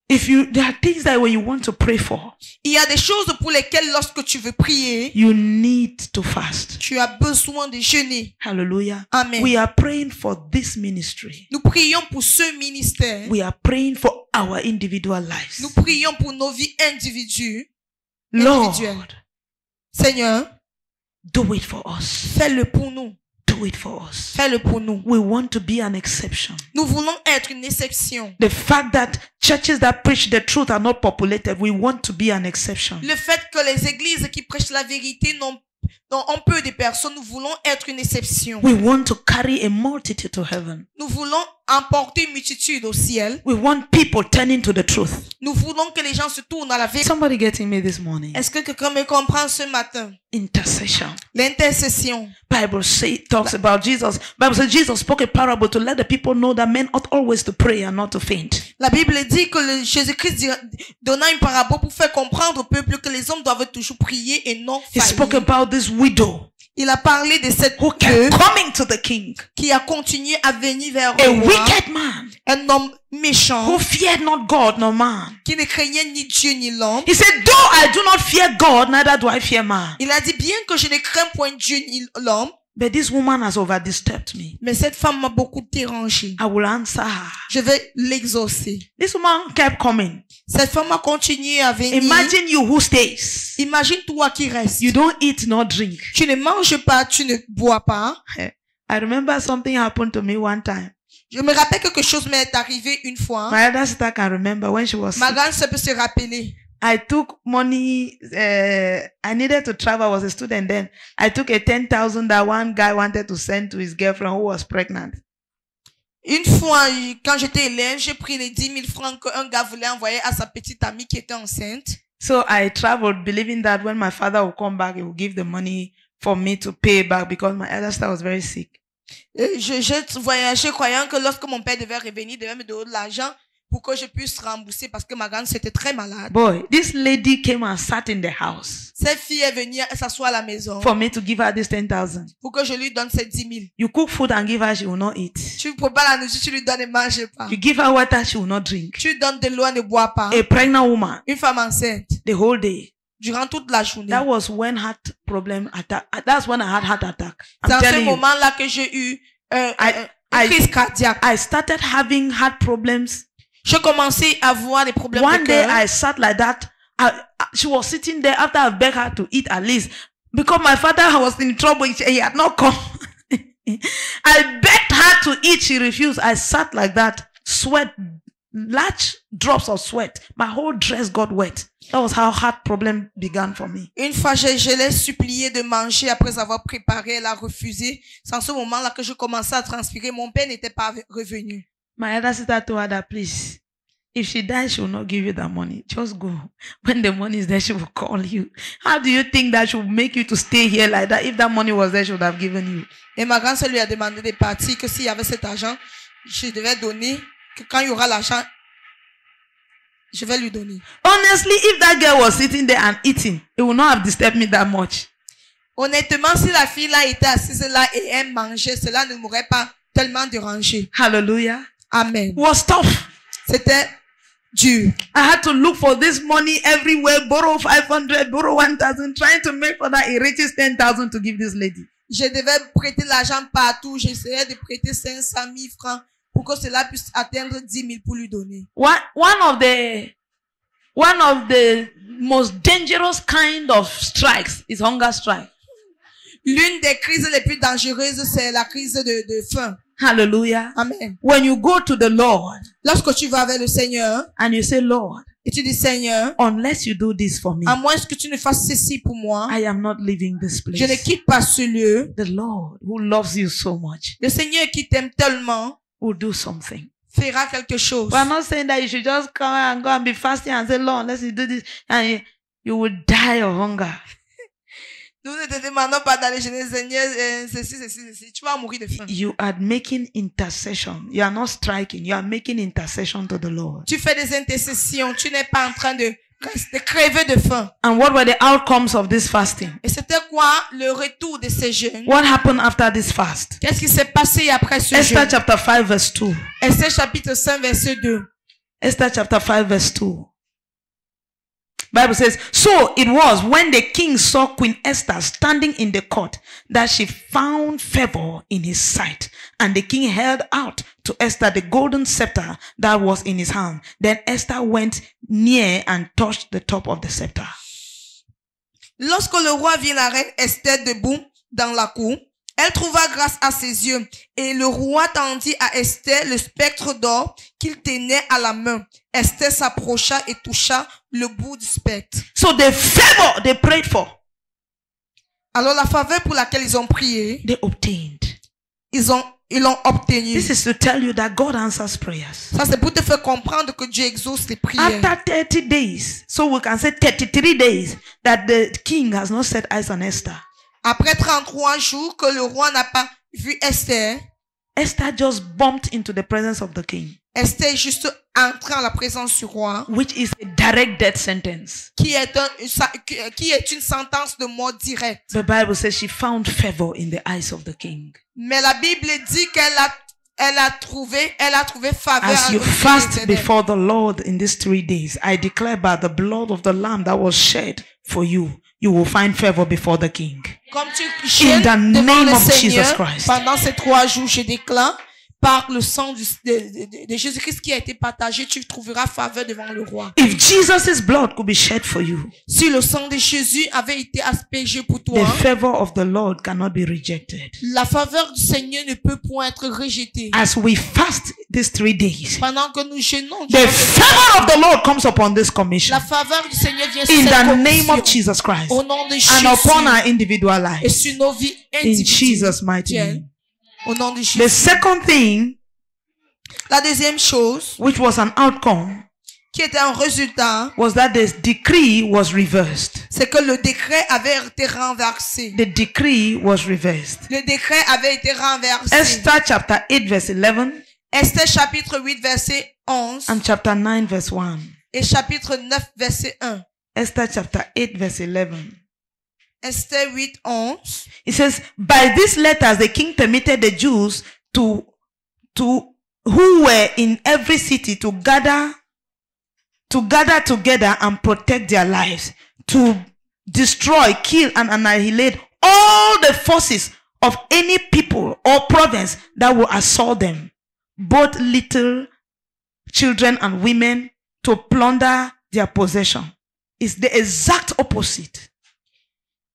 There are things that when you want to pray for, Il y a des choses pour lesquelles lorsque tu veux prier, you need to fast. tu as besoin de jeûner. Hallelujah. Amen. We are praying for this ministry. Nous prions pour ce ministère. We are praying for our individual lives. Nous prions pour nos vies individuelles. Lord, Seigneur, do it for us. fais-le pour nous. Do it for us. Fais-le pour nous. We want to be an exception. Nous voulons être une exception. The fact that churches that preach the truth are not populated, we want to be an exception. Le fait que les églises qui prêchent la vérité ont peu de personnes, nous voulons être une exception. We want to carry a multitude to heaven. Nous voulons emporter une multitude au ciel. We want people turning to the truth. Nous voulons que les gens se tournent à la vérité. Somebody getting me this morning? Est-ce que quelqu'un me comprend ce matin? Intercession. L'intercession. Bible talks about Jesus. Bible says Jesus spoke a parable to let the people know that men ought always to pray and not to faint. La Bible dit que Jésus-Christ donna une parabole pour faire comprendre au peuple que les hommes doivent toujours prier et non He spoke faillir. about this widow Il a parlé de cette who kept coming to the king. qui a continué à venir vers A le roi, wicked man un homme méchant who feared not God nor man. qui ne craignait ni Dieu ni l'homme. He said, though I do not fear God, neither do I fear man. Il a dit bien que je ne crains point Dieu ni l'homme, But this woman has overdisturbed me. mais cette femme m'a beaucoup dérangé. I will answer her. Je vais l'exaucer. This woman kept coming. Cette femme a continué à venir. Imagine you who stays. Imagine toi qui restes. You don't eat nor drink. Tu ne manges pas, tu ne bois pas. I remember something happened to me one time. Je me rappelle quelque chose m'est arrivé une fois. My elder sister can remember when she was Ma sick. grande sœur peut se rappeler. I took money. I needed to travel. I was a student then. I took a 10,000 that one guy wanted to send to his girlfriend who was pregnant. Une fois, quand j'étais élève, j'ai pris les 10 000 francs qu'un gars voulait envoyer à sa petite amie qui était enceinte. So I traveled believing that when my father would come back, he would give the money for me to pay back because my elder sister was very sick. J'ai voyagé croyant que lorsque mon père devait revenir, il devait me donner de l'argent pour que je puisse rembourser parce que ma grande était très malade. Boy, this lady came and sat in the house Cette fille est venue s'asseoir à la maison for me to give her this 10,000. pour que je lui donne ces 10 000. You cook food and give her, she will not eat. Tu ne prépares la nourriture, tu lui donnes et ne mange pas. You give her water, she will not drink. Tu lui donnes de l'eau, elle ne boit pas. A pregnant woman, Une femme enceinte, the whole day. durant toute la journée. That was when heart problem attack. That's when I had heart attack. C'est I'm en ce telling you. moment-là que j'ai eu une I- crise cardiaque. I started having heart problems. J'ai commencé à avoir des problèmes One de day cœur. I sat like that. She was sitting there after I begged her to eat at least. Because my father was in trouble. He had not come. I begged her to eat. She refused. I sat like that. Sweat. Large drops of sweat. My whole dress got wet. That was how heart problem began for me. Une fois, je l'ai supplié de manger après avoir préparé. Elle a refusé. C'est en ce moment-là que je commençais à transpirer. Mon père n'était pas revenu. My elder sister told her that, please, If she dies, she will not give you that money. Just go. When the money is there, she will call you. How do you think that she will make you to stay here like that? If that money was there, she would have given you. Et ma grande sœur lui a demandé de partir, que s'il y avait cet argent, je devais donner, que quand il y aura l'argent, je vais lui donner. Honestly, if that girl was sitting there and eating, it would not have disturbed me that much. Honnêtement, si la fille là était assise là et elle mangeait, cela ne m'aurait pas tellement dérangé. Hallelujah. Amen. It was tough. C'était dur. I had to look for this money everywhere, borrow 500, borrow 1,000, trying to make sure that it reaches 10,000 to give this lady. Je devais prêter l'argent partout. J'essayais de prêter 500 000 francs pour que cela puisse atteindre 10 000 pour lui donner. One of the most dangerous kind of strikes is hunger strike. L'une des crises les plus dangereuses, c'est la crise de faim. Hallelujah. Amen. When you go to the Lord Lorsque tu vas vers le Seigneur and you say, Lord, et tu dis Seigneur, unless you do this for me, à moins que tu ne fasses ceci pour moi, I am not leaving this je ne place. quitte pas ce lieu. The Lord who loves you so much Le Seigneur qui t'aime tellement will do something. fera quelque chose. But I'm not saying that you should just come and go and be fasting and say, Lord, let's do this, and you will die of hunger. Nous ne te demandons pas d'aller jeûner, Seigneur, ceci. Tu vas mourir de faim. You are making intercession. You are not striking. You are making intercession to the Lord. Tu fais des intercessions. Tu n'es pas en train de crever de faim. And what were the outcomes of this fasting? Et c'était quoi le retour de ces jeûnes? What happened after this fast? Qu'est-ce qui s'est passé après ce Esther jeûne? chapter 5 verse 2. Esther chapitre 5 verset 2. Esther chapter 5 verse 2. Bible says, so it was when the king saw Queen Esther standing in the court that she found favor in his sight. And the king held out to Esther the golden scepter that was in his hand. Then Esther went near and touched the top of the scepter. Lorsque le roi vit la reine Esther debout dans la cour, elle trouva grâce à ses yeux, et le roi tendit à Esther le spectre d'or qu'il tenait à la main. Esther s'approcha et toucha le bout du spectre. So the favor they prayed for, Alors la faveur pour laquelle ils ont prié, they obtained. ils l'ont obtenu. This is to tell you that God answers prayers. Ça c'est pour te faire comprendre que Dieu exauce les prières. After 30 days, so we can say 33 days, that the king has not set eyes on Esther. Après 33 jours que le roi n'a pas vu Esther, Esther just bumped into the presence of the king, Esther est juste entrée en la présence du roi, which is a direct death sentence. qui est une sentence de mort directe. The Bible says she found favor in the eyes of the king. Mais la Bible dit qu'elle a trouvé faveur. As en you l'Éternel. fast before the Lord in these 3 days, I declare by the blood of the Lamb that was shed for you, you will find favor before the king. Comme tu jeûnes In the devant name le of Seigneur, Jesus Christ. pendant ces 3 jours, je déclare, par le sang de Jésus-Christ qui a été partagé, tu trouveras faveur devant le roi. If Jesus' blood could be shed for you, Si le sang de Jésus avait été aspergé pour the toi, favor of the Lord cannot be rejected. la faveur du Seigneur ne peut point être rejetée. As we fast these 3 days, Pendant que nous jeûnons, the favor of the Lord comes upon this commission. la faveur du Seigneur vient sur In cette the name commission, of Jesus Christ. au nom de And Jésus upon our individual et lives. sur nos vies In individuelles. Jesus' mighty name. Au nom de The Jésus. second thing, La deuxième chose which was an outcome, qui était un résultat, was that the decree was reversed. c'est que le décret avait été renversé. The decree was reversed. Le décret avait été renversé. Esther chapter 8 verse 11 Esther chapitre 8 verset 11 and chapter 9 verse 1. et chapitre 9 verset 1. Esther chapter 8 verse 11. Esther 8, 11. It says, by these letters the king permitted the Jews to who were in every city to gather together and protect their lives, to destroy, kill, and annihilate all the forces of any people or province that will assault them, both little children and women, to plunder their possession. It's the exact opposite.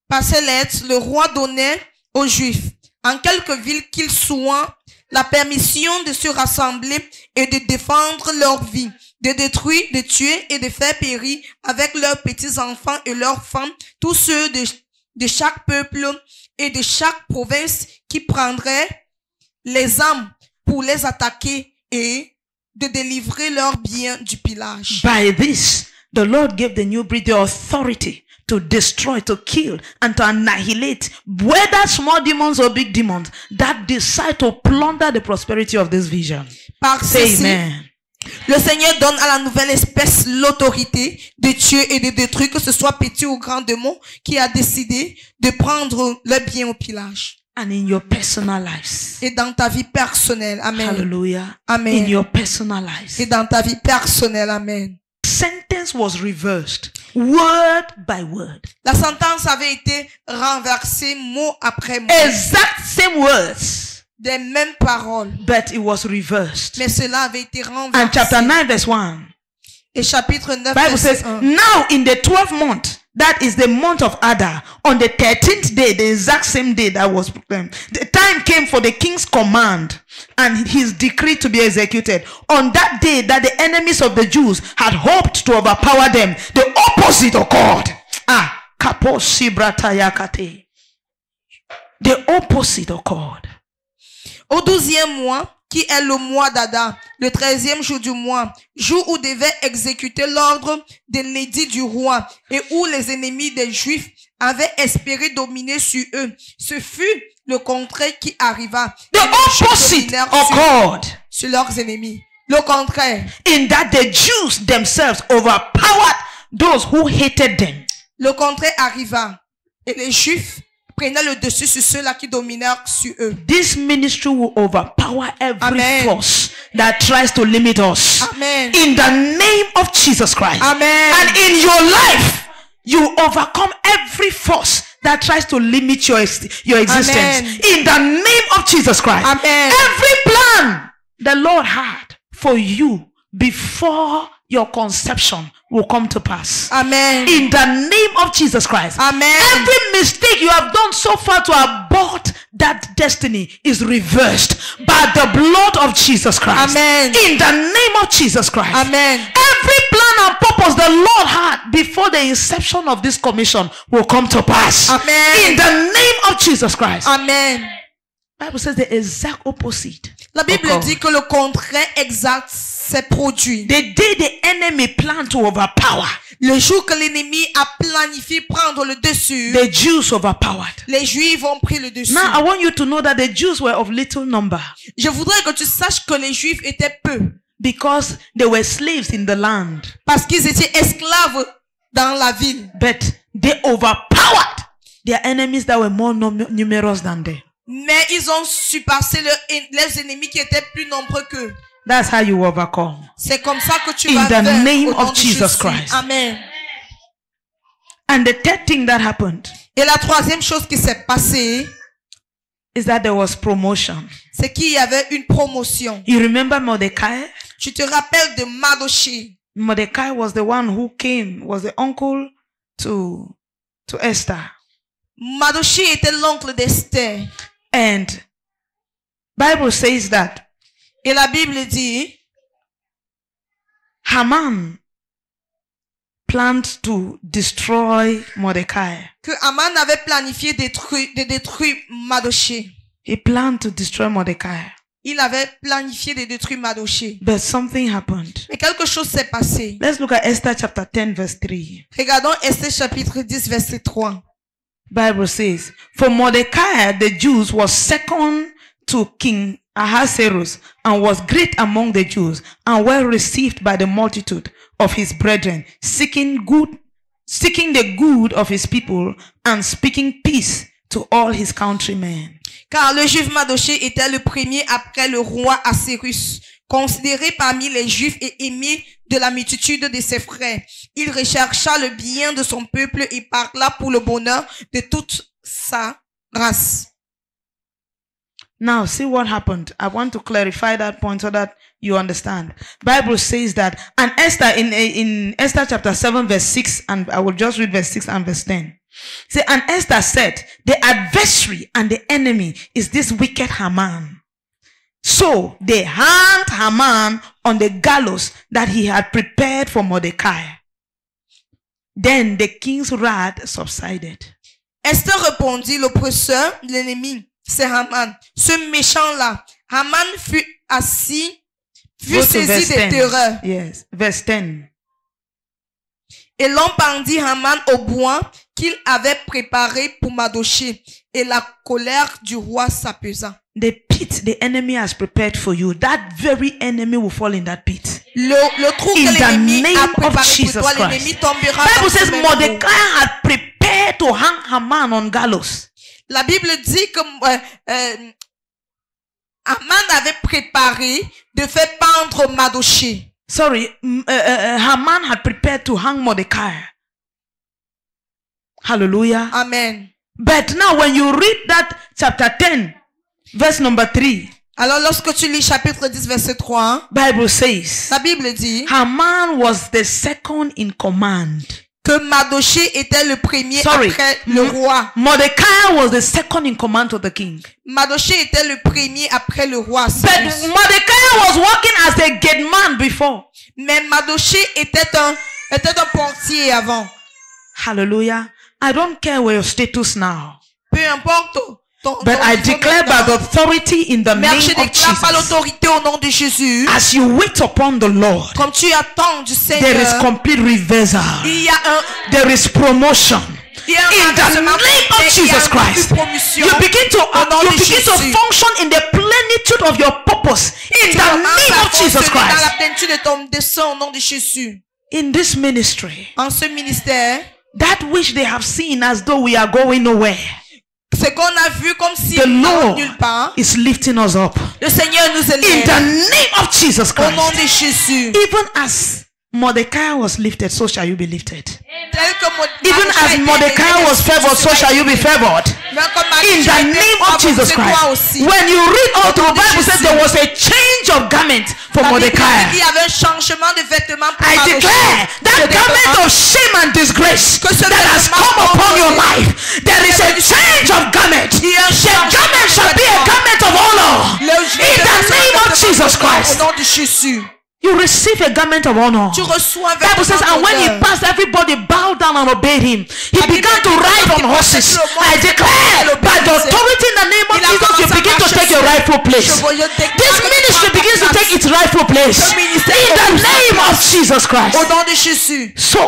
Par ces lettres, le roi donnait aux Juifs, en quelque ville qu'ils soient, la permission de se rassembler et de défendre leur vie, de détruire, de tuer et de faire périr avec leurs petits-enfants et leurs femmes, tous ceux de chaque peuple et de chaque province qui prendraient les armes pour les attaquer et de délivrer leurs biens du pillage. By this, the Lord gave the new breed the authority to destroy, to kill, and to annihilate, whether small demons or big demons, that decide to plunder the prosperity of this vision. Par Say ceci, amen. le Seigneur donne à la nouvelle espèce l'autorité de tuer et de détruire, que ce soit petit ou grand démon qui a décidé de prendre le bien au pillage. And in your personal lives. Et dans ta vie personnelle, amen. Hallelujah. Amen. In your personal lives. Et dans ta vie personnelle, amen. Sentence was reversed, word by word. La sentence avait été renversée mot après mot. Exact same words, Des mêmes paroles. but it was reversed. Mais cela avait été And renversé. chapter 9 verse 1. Et chapitre 9, Bible verset says, 1. now in the 12th month, that is the month of Adar, on the 13th day, the exact same day that was proclaimed, the time came for the king's command and his decree to be executed. On that day that the enemies of the Jews had hoped to overpower them, the opposite occurred. The opposite occurred. Au 12e mois, qui est le mois d'Adar, le 13e jour du mois, jour où devait exécuter l'ordre de l'édit du roi et où les ennemis des Juifs avaient espéré dominer sur eux. Ce fut le contraire qui arriva. The Et les Juifs opposite dominèrent occurred. sur leurs ennemis. Le contraire. In that the Jews themselves overpowered those who hated them. Le contraire arriva. Et les Juifs prenaient le dessus sur ceux-là qui dominèrent sur eux. This ministry will overpower every Amen. force that tries to limit us. Amen. In the name of Jesus Christ. Amen. And in your life, you overcome every force that tries to limit your existence. Amen. In the name of Jesus Christ. Amen. Every plan the Lord had for you before your conception will come to pass. Amen. In the name of Jesus Christ. Amen. Every mistake you have done so far to abort that destiny is reversed by the blood of Jesus Christ. Amen. In the name of Jesus Christ. Amen. Every plan and purpose the Lord had before the inception of this commission will come to pass. Amen. In the name of Jesus Christ. Amen. Bible says the exact opposite. La Bible occurred. dit que le contraire exact s'est produit. The day the enemy planned to overpower, Le jour que l'ennemi a planifié prendre le dessus, the Jews overpowered. les Juifs ont pris le dessus. Now I want you to know that the Jews were of little number Je voudrais que tu saches que les Juifs étaient peu because they were slaves in the land, parce qu'ils étaient esclaves dans la ville. but they overpowered their enemies that were more numerous than they. Mais ils ont surpassé les ennemis qui étaient plus nombreux qu'eux. That's how you overcome. C'est comme ça que tu In vas the vaincre name au nom of de Jesus Jésus. Christ. Amen. And the third thing that happened Et la troisième chose qui s'est passée, is that there was promotion. c'est qu'il y avait une promotion. You remember Mordecai? Tu te rappelles de Mardochée. Mordecai was the one who came, was the uncle to Esther. Mardochée était l'oncle d'Esther. And Bible says that Et la Bible dit, Haman planned to destroy Mordecai. que Haman avait planifié de détruire Mardochée. He planned to destroy Mordecai. Il avait planifié de détruire Mardochée. But something happened. Mais quelque chose s'est passé. Let's look at Esther chapter 10 verse 3. Regardons Esther chapitre 10 verset 3. Bible says, for Mordecai the Jews was second to King Ahasuerus and was great among the Jews and well received by the multitude of his brethren, seeking the good of his people and speaking peace to all his countrymen. Car le juif Mardochée était le premier après le roi Assuérus, considéré parmi les Juifs et aimé de la multitude de ses frères. Il rechercha le bien de son peuple et parla pour le bonheur de toute sa race. Now, see what happened. I want to clarify that point so that you understand. Bible says that, and Esther in Esther chapter 7 verse 6, and I will just read verse 6 and verse 10. Say, and Esther said, the adversary and the enemy is this wicked Haman. So they hanged Haman on the gallows that he had prepared for Mordecai. Then the king's wrath subsided. Esther répondit, l'oppresseur, l'ennemi, c'est Haman. Ce méchant-là, Haman fut fut Go to saisi verse de 10. terreur. Yes, verse 10. Et l'on pendit Haman au bois qu'il avait préparé pour Mardochée. Et la colère du roi s'apaisa. The pit the enemy has prepared for you, that very enemy will fall in that pit. Le trou In que the l'ennemi a name of préparé Jesus pour toi, l'ennemi Christ. tombera Bible dans ce says même trou. Mordecai had prepared to hang Haman on gallows. La Bible dit que Haman avait préparé de faire pendre Mardochée. Sorry, Haman had prepared to hang Mordecai. Hallelujah. Amen. But now when you read that chapter 10, verse number 3, Alors lorsque tu lis chapitre 10 verset 3, Bible says, la Bible dit Haman was the second in command. que Mardochée était le premier après le roi. Mordecai was the second in command to the king. Mardochée était le premier après le roi. But Mordecai was working as a gate man before. Mais Mardochée était un portier avant. Hallelujah. I don't care where your status now. Peu importe But I declare by the authority in the name je of déclare par Jesus. l'autorité au nom de Jésus. As you wait upon the Lord, Comme tu attends du there is Seigneur, complete reversal. il y a un There is promotion. il y a un In the avancement name of complet, il y a Jesus un plus Christ, promotion. you begin to Au nom de Jésus. function in the plenitude of your purpose. In Tu the commences name à of Jesus fonctionner dans la Christ. plénitude de ton dessein au nom de Jésus. In this ministry, En ce ministère, that which they have seen as though we are going nowhere, ce qu'on a vu comme si the nous n'allions Lord nulle part, is lifting us up. le Seigneur nous In élève. the name of Jesus Au nom Christ. de Jésus. Even as Mordecai was lifted, so shall you be lifted. Tel que Even as Mordecai was favored, so shall you be favored. In the name of Jesus Christ. When you read all through, the Bible says there was a change of garment for Il Mordecai. y avait un changement de vêtements pour I declare that garment of shame and disgrace that has come upon your life, there is a change of garment. The garment shall be a garment of honor. In the name of Jesus Au Christ. nom de Jésus. You receive a garment of honor. Tu reçois un Bible says, and when he d'honneur. passed, everybody bowed down and obeyed him. He began to ride on horses. I declare, by the authority in the name of Jesus, you begin to take your rightful place. This ministry begins to take its rightful place. In the name of Jesus Christ. Au nom de Jésus. So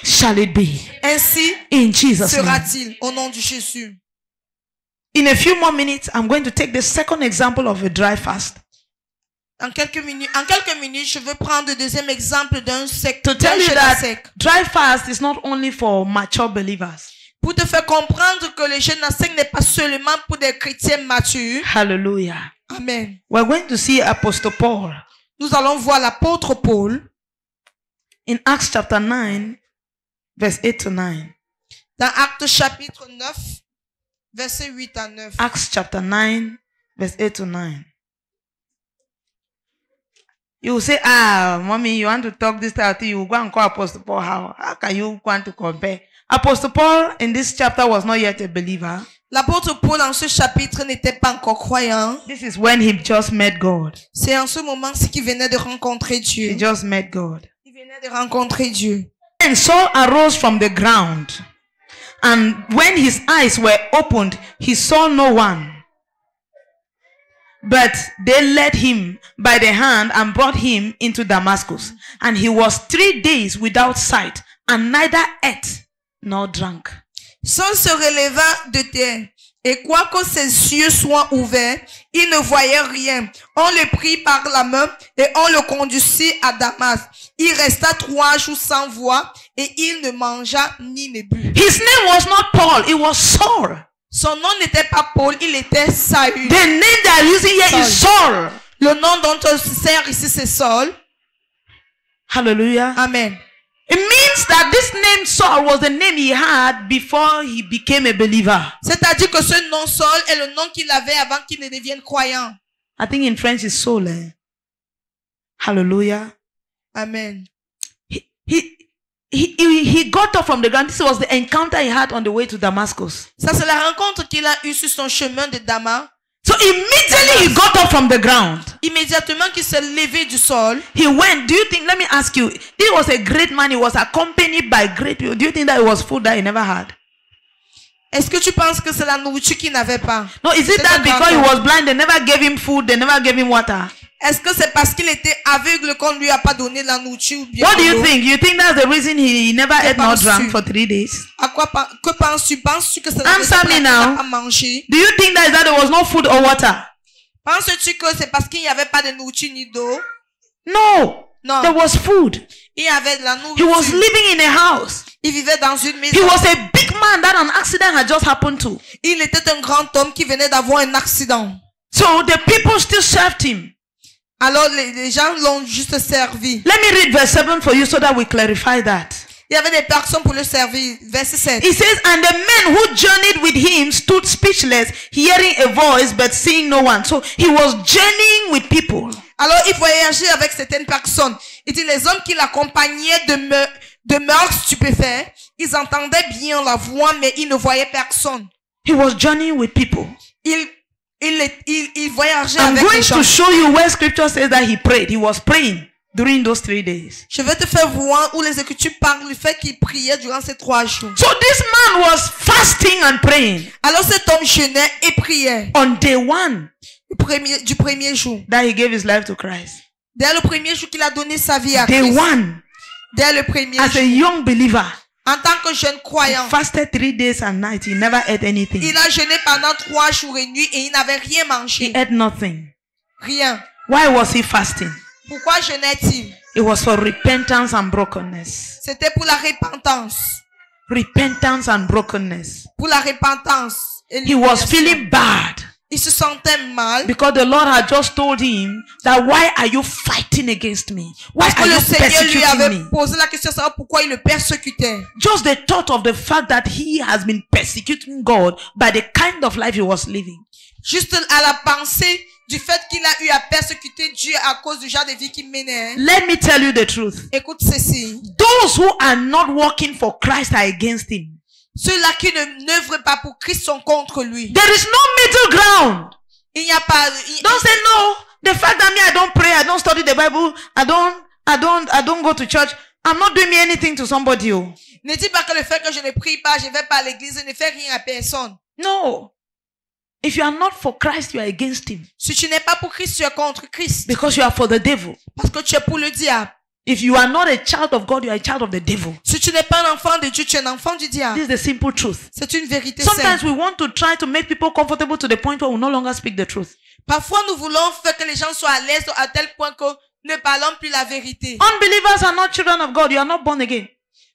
shall it be. Ainsi In Jesus' name. sera-t-il au nom de Jésus. In a few more minutes, I'm going to take the second example of a dry fast. En quelques minutes, je veux prendre le deuxième exemple d'un sec. To d'un tell you jeûne that sec. dry fast is not only for mature believers. Pour te faire comprendre que le jeûne sec n'est pas seulement pour des chrétiens matures. Hallelujah. Amen. We're going to see Apostle Paul Nous allons voir l'apôtre Paul in Acts chapter 9, verse 8 to 9. dans Actes chapitre 9, versets 8 à 9. Acts chapter 9, verse 8 to 9. You will say, mommy, you want to talk this out, you go and call Apostle Paul. How can you want to compare? Apostle Paul in this chapter was not yet a believer. L'apôtre Paul en ce chapitre n'était pas encore croyant. This is when he just met God. C'est en ce moment-ci qu'il venait de rencontrer He Dieu. just met God. Il venait de rencontrer Dieu. And Saul arose from the ground. And when his eyes were opened, he saw no one. But they led him by the hand and brought him into Damascus. And he was 3 days without sight, and neither ate nor drank. Saul se releva de terre, et quoique ses yeux soient ouverts, il ne voyait rien. On le prit par la main et on le conduisit à Damas. Il resta 3 jours sans voix et il ne mangea ni ne but. His name was not Paul, it was Saul. Son nom n'était pas Paul, il était Saül. The name they are using here is Saul. Le nom dont on se sert ici, c'est Saul. Hallelujah. Amen. It means that this name Saul was the name he had before he became a believer. C'est-à-dire que ce nom Saul est le nom qu'il avait avant qu'il ne devienne croyant. I think in French it's Saul. Hallelujah. Amen. He got up from the ground. This was the encounter he had on the way to Damascus. Ça, c'est la rencontre qu'il a eue sur son chemin de Damas. So immediately he got up from the ground. Immédiatement qu'il s'est levé du sol, He went. Do you think, let me ask you, he was a great man. He was accompanied by great people. Do you think that it was food that he never had? est-ce que tu penses que c'est la nourriture qu'il n'avait pas? No, is it C'est that un because he grand was blind, they never gave him food, they never gave him water? Est-ce que c'est parce qu'il était aveugle qu'on ne lui a pas donné la nourriture ou bien What do you l'eau? think? You think that's the reason he never ate nor drank for 3 days? À quoi que penses-tu? Penses-tu que c'est la raison Answer pour me laquelle il now. n'a pas mangé? Do you think that there was no food or water? Penses-tu que c'est parce qu'il n'y avait pas de nourriture ni d'eau? No. Non. There was food. Il y avait de la He nourriture. was living in a house. Il vivait dans une maison. He was a big man that an accident had just happened to. Il était un grand homme qui venait d'avoir un accident. So the people still served him. Alors les gens l'ont juste servi. Let me read verse 7 for you so that we clarify that. Il y avait des personnes pour le servir. Verset 7. It says, and the men who journeyed with him stood speechless, hearing a voice but seeing no one. So he was journeying with people. Alors il voyageait avec certaines personnes. Il dit les hommes qui l'accompagnaient demeurent stupéfaits. Ils entendaient bien la voix, mais ils ne voyaient personne. He was journeying with people. Il voyageait I'm avec going les gens. to show you where scripture says that he prayed. He was praying during those 3 days. Je vais te faire voir où les Écritures parlent du fait qu'il priait durant ces 3 jours. So this man was fasting and praying Alors cet homme jeûnait et priait on day 1 du premier jour. that he gave his life to Christ. Dès le premier jour qu'il a donné sa vie à Day Christ. 1, Dès le premier as a jour. young believer, En tant que jeune croyant. fasted 3 days and nights. He never ate anything. Il a jeûné pendant 3 jours et nuits et il n'avait rien He mangé. ate nothing. Rien. Why was he fasting? Pourquoi jeûnait-il? It was for repentance and brokenness. C'était pour la repentance. Repentance and brokenness. Pour la repentance. Et He was l'humiliation. feeling bad Il se sentait mal. because the Lord had just told him that why are you fighting against me? Why Parce que are le you Seigneur lui persecuting avait me? posé la question de savoir pourquoi il le persécutait. Just the thought of the fact that he has been persecuting God by the kind of life he was living. Juste à la pensée du fait qu'il a eu à persécuter Dieu à cause du genre de vie qu'il menait. Let me tell you the truth. Écoute ceci. Those who are not working for Christ are against him. Ceux-là qui n'œuvrent pas pour Christ sont contre lui. There is no middle ground. Il n'y a pas... Don't say no. The fact that me, I don't pray, I don't study the Bible, I don't go to church. I'm not doing me anything to somebody. Oh. Ne dis pas que le fait que je ne prie pas, je ne vais pas à l'église, je ne fais rien à personne. No. If you are not for Christ, you are against him. Si tu n'es pas pour Christ, tu es contre Christ. Because you are for the devil. Parce que tu es pour le diable. If you are not a child of God, you are a child of the devil. Si tu n'es pas un enfant de Dieu, tu es un enfant du This diable. is the simple truth. C'est une vérité simple. Sometimes we want to try to make people comfortable to the point where we no longer speak the truth. Parfois, nous voulons faire que les gens soient à l'aise à tel point que ne parlons plus la vérité. Unbelievers are not children of God. You are not born again.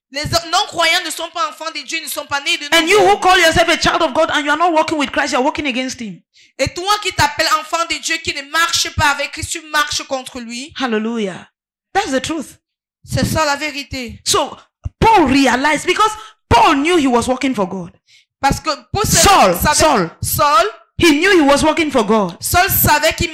Les non-croyants ne sont pas enfants de Dieu, ils ne sont pas nés de And you nouveau. who call yourself a child of God and you are not working with Christ, you are working against him. Et toi qui t'appelles enfant de Dieu, qui ne marche pas avec Christ, tu marches contre lui. Hallelujah. That's the truth. C'est ça la vérité. So Paul realized, because Paul knew he was working for God. Parce que Paul Saul. He knew he was working for God. Saul savait qu'il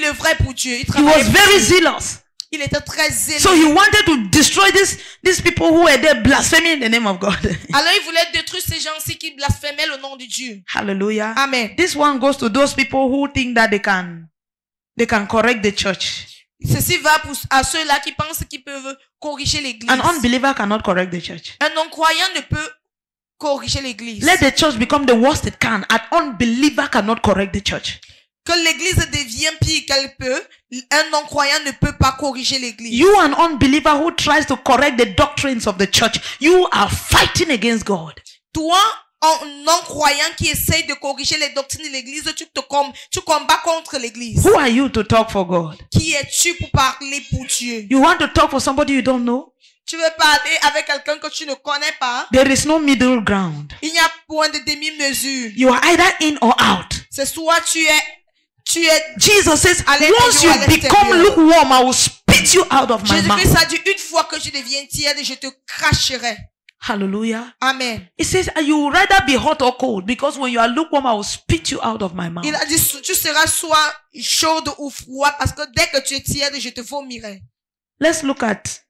œuvrait pour Dieu. Il He travaillait was pour very Dieu. zealous. Il était très zélé. So he wanted to destroy these people who were there blaspheming the name of God. Alors il voulait détruire ces gens-ci qui blasphémaient le nom de Dieu. Hallelujah. Amen. This one goes to those people who think that they can correct the church. Ceci va à ceux-là qui pensent qu'ils peuvent corriger l'église. An unbeliever cannot correct the church. Un non-croyant ne peut corriger l'église. Let the church become the worst it can. An unbeliever cannot correct the church. Que l'église devienne pire qu'elle peut, un non-croyant ne peut pas corriger l'église. You, an unbeliever who tries to correct the doctrines of the church, you are fighting against God. Toi, un non-croyant qui essaye de corriger les doctrines de l'église, tu combats contre l'église. Who are you to talk for God? Qui es-tu pour parler pour Dieu? You want to talk for somebody you don't know? Tu veux parler avec quelqu'un que tu ne connais pas? There is no middle ground. Il n'y a point de demi-mesure. You are either in or out. C'est soit tu es Jesus says, à l'intérieur once ou à you become l'extérieur. lukewarm, I will spit you out of my Jésus-Christ mouth. a dit une fois que je deviens tiède, je te cracherai. Hallelujah. Amen. It says, you will rather be hot or cold, because when you are lukewarm, I will spit you out of my mouth. Il a dit tu seras soit chaude ou froid parce que dès que tu es tiède, je te vomirai. Let's look at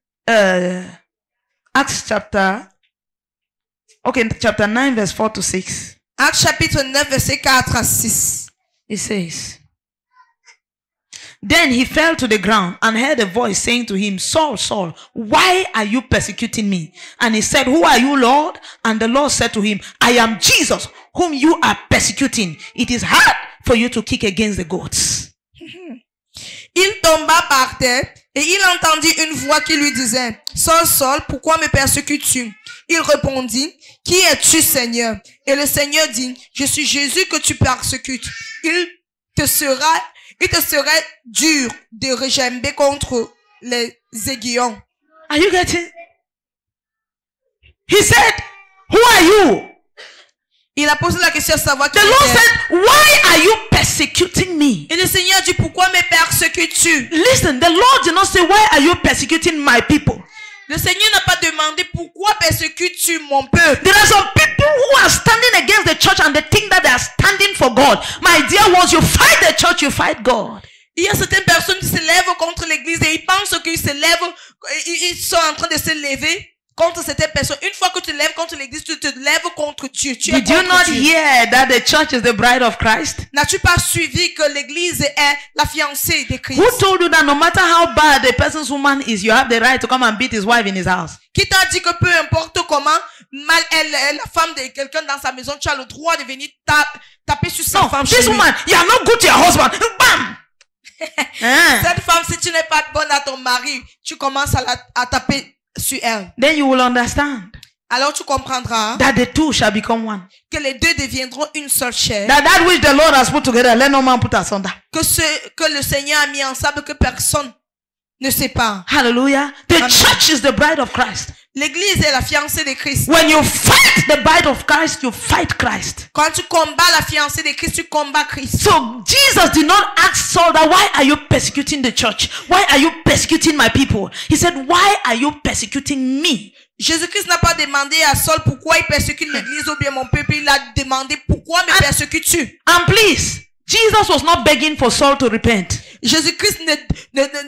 Acts chapter 9, verse 4 to 6. Actes chapitre 9, verset 4 à 6. It says, then he fell to the ground and heard a voice saying to him, Saul, Saul, why are you persecuting me? And he said, who are you, Lord? And the Lord said to him, I am Jesus, whom you are persecuting. It is hard for you to kick against the goats. Il tomba par terre et il entendit une voix qui lui disait, « Saul, Saul, pourquoi me persécutes-tu » Il répondit, « Qui es-tu, Seigneur ?» Et le Seigneur dit, « Je suis Jésus que tu persécutes. Il te serait dur de regimber contre les aiguillons. » Are you getting? He said, who are you? Il a posé la question à savoir qui The Lord était. said, why are you persecuting me? Et le Seigneur dit, pourquoi me persécutes-tu? Listen, the Lord did not say, why are you persecuting my people? Le Seigneur n'a pas demandé pourquoi persécutes-tu mon peuple. There are some people who are standing against the church and they think that they are standing for God. My dear ones, you fight the church, you fight God. Il y a certaines personnes qui se lèvent contre l'église et ils pensent qu'ils se lèvent, ils sont en train de se lever contre certaines personnes. Une fois que tu te lèves contre l'église, tu te lèves contre Dieu. Tu es Did you contre not Dieu. hear that the church is the bride of Christ? N'as-tu pas suivi que l'église est la fiancée de Christ? Who told you that no matter how bad the person's woman is, you have the right to come and beat his wife in his house? Qui t'a dit que peu importe comment mal est la femme de quelqu'un dans sa maison, tu as le droit de venir taper sur sa No, femme this chez lui. woman, you are not good to your husband. Bam! Cette femme, si tu n'es pas bonne à ton mari, tu commences à taper sur elle. Then you will understand Alors tu comprendras that the two shall become one. que les deux deviendront une seule chair. That which the Lord has put together, let no man put asunder. Que ce que le Seigneur a mis ensemble, que personne ne sépare. Hallelujah. The Amen. church is the bride of Christ. L'église est la fiancée de Christ. When you fight the bride of Christ, you fight Christ. Quand tu combats la fiancée de Christ, tu combats Christ. So Jesus did not ask Saul that, why are you persecuting the church? Why are you persecuting my people? He said, why are you persecuting me? Jésus-Christ n'a pas demandé à Saul pourquoi il persécute l'église ou bien mon peuple. Il a demandé pourquoi me persécutes-tu? And please, Jesus was not begging for Saul to repent. Jésus-Christ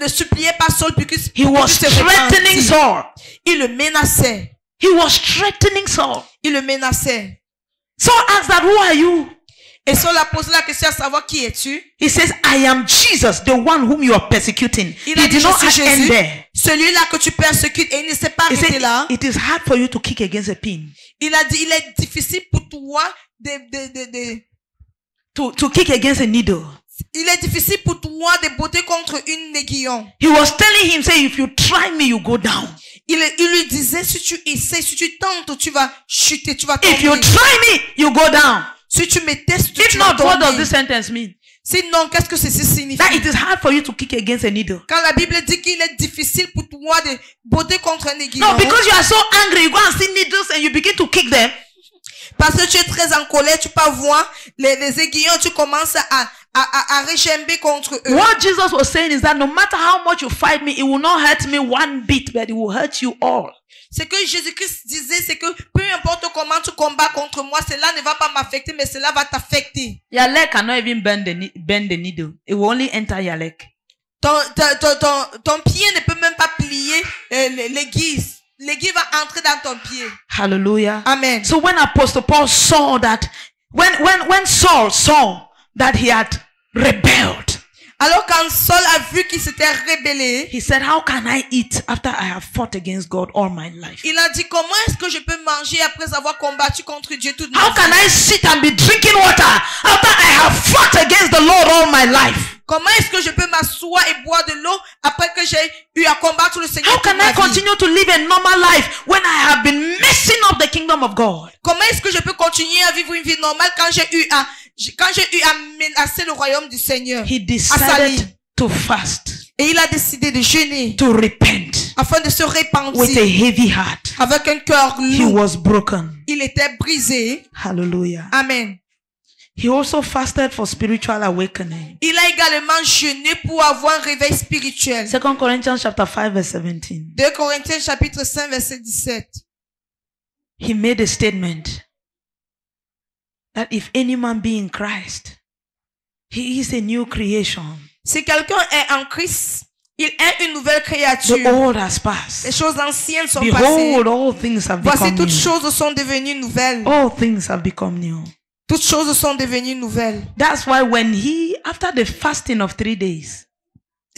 ne suppliait pas Saul pour qu'il He was se threatening repentisse. Saul. Il le menaçait. He was threatening Saul. Il le menaçait. Saul asked that, who are you? Et Saul a posé la question à savoir qui es-tu? He says, I am Jesus, the one whom you are persecuting. Il a He dit, did je not suis end Jésus, there. celui-là que tu persécutes, et il ne s'est pas He arrêté said, là. it is hard for you to kick against a pin. Il a dit, il est difficile pour toi To kick against a needle. il est difficile pour toi de botter contre une aiguillon. He was telling him, say, if you try me, you go down. Il lui disait, si tu essaies, si tu tentes, tu vas chuter, tu vas If you tomber. try me, you go down. Si tu me testes, If tu vas not, what does tomber. this sentence mean? Sinon, qu'est-ce que ceci signifie? That it is hard for you to kick against a needle. Quand la Bible dit qu'il est difficile pour toi de botter contre un aiguillon. No, because you are so angry, you go and see needles and you begin to kick them. Parce que tu es très en colère, tu peux voir les aiguillons, tu commences à rechimber contre eux. What Jesus was saying is that no matter how much you fight me, it will not hurt me one bit, but it will hurt you all. Ce que Jésus-Christ disait, c'est que peu importe comment tu combats contre moi, cela ne va pas m'affecter, mais cela va t'affecter. Your leg cannot even bend the needle. It will only enter your leg. Ton pied ne peut même pas plier l'aiguille. L'aiguille va entrer dans ton pied. Hallelujah. Amen. So when Apostle Paul saw that, when Saul saw that he had rebelled, Alors quand Saul a vu qu'il s'était rébellé, he said, how can I eat after I have fought against God all my life? il a dit, comment est-ce que je peux manger après avoir combattu contre Dieu toute ma How vie? can I sit and be drinking water after I have fought against the Lord all my life? Comment est-ce que je peux m'asseoir et boire de l'eau après que j'ai eu à combattre le Seigneur How toute can ma I vie? continue to live a normal life when I have been messing up the kingdom of God? Comment est-ce que je peux continuer à vivre une vie normale quand j'ai eu à menacer le royaume du Seigneur? He À salir. decided to fast, Et il a décidé de jeûner to repent afin de se with a repentir heavy heart. avec un cœur He lourd. was broken. Il était brisé. Hallelujah. Amen. He also fasted for spiritual awakening. Il a également jeûné pour avoir un réveil spirituel. 2 Corinthians chapter 5 verse 17. 2 Corinthiens chapitre 5 verset 17. He made a statement that if any man be in Christ, he is a new creation. Si quelqu'un est en Christ, il est une nouvelle The créature. old has passed. Les choses anciennes sont passées. Behold, all things have Voici become toutes new. choses sont devenues nouvelles. All things have become new. Toutes choses sont devenues nouvelles. That's why when after the fasting of 3 days,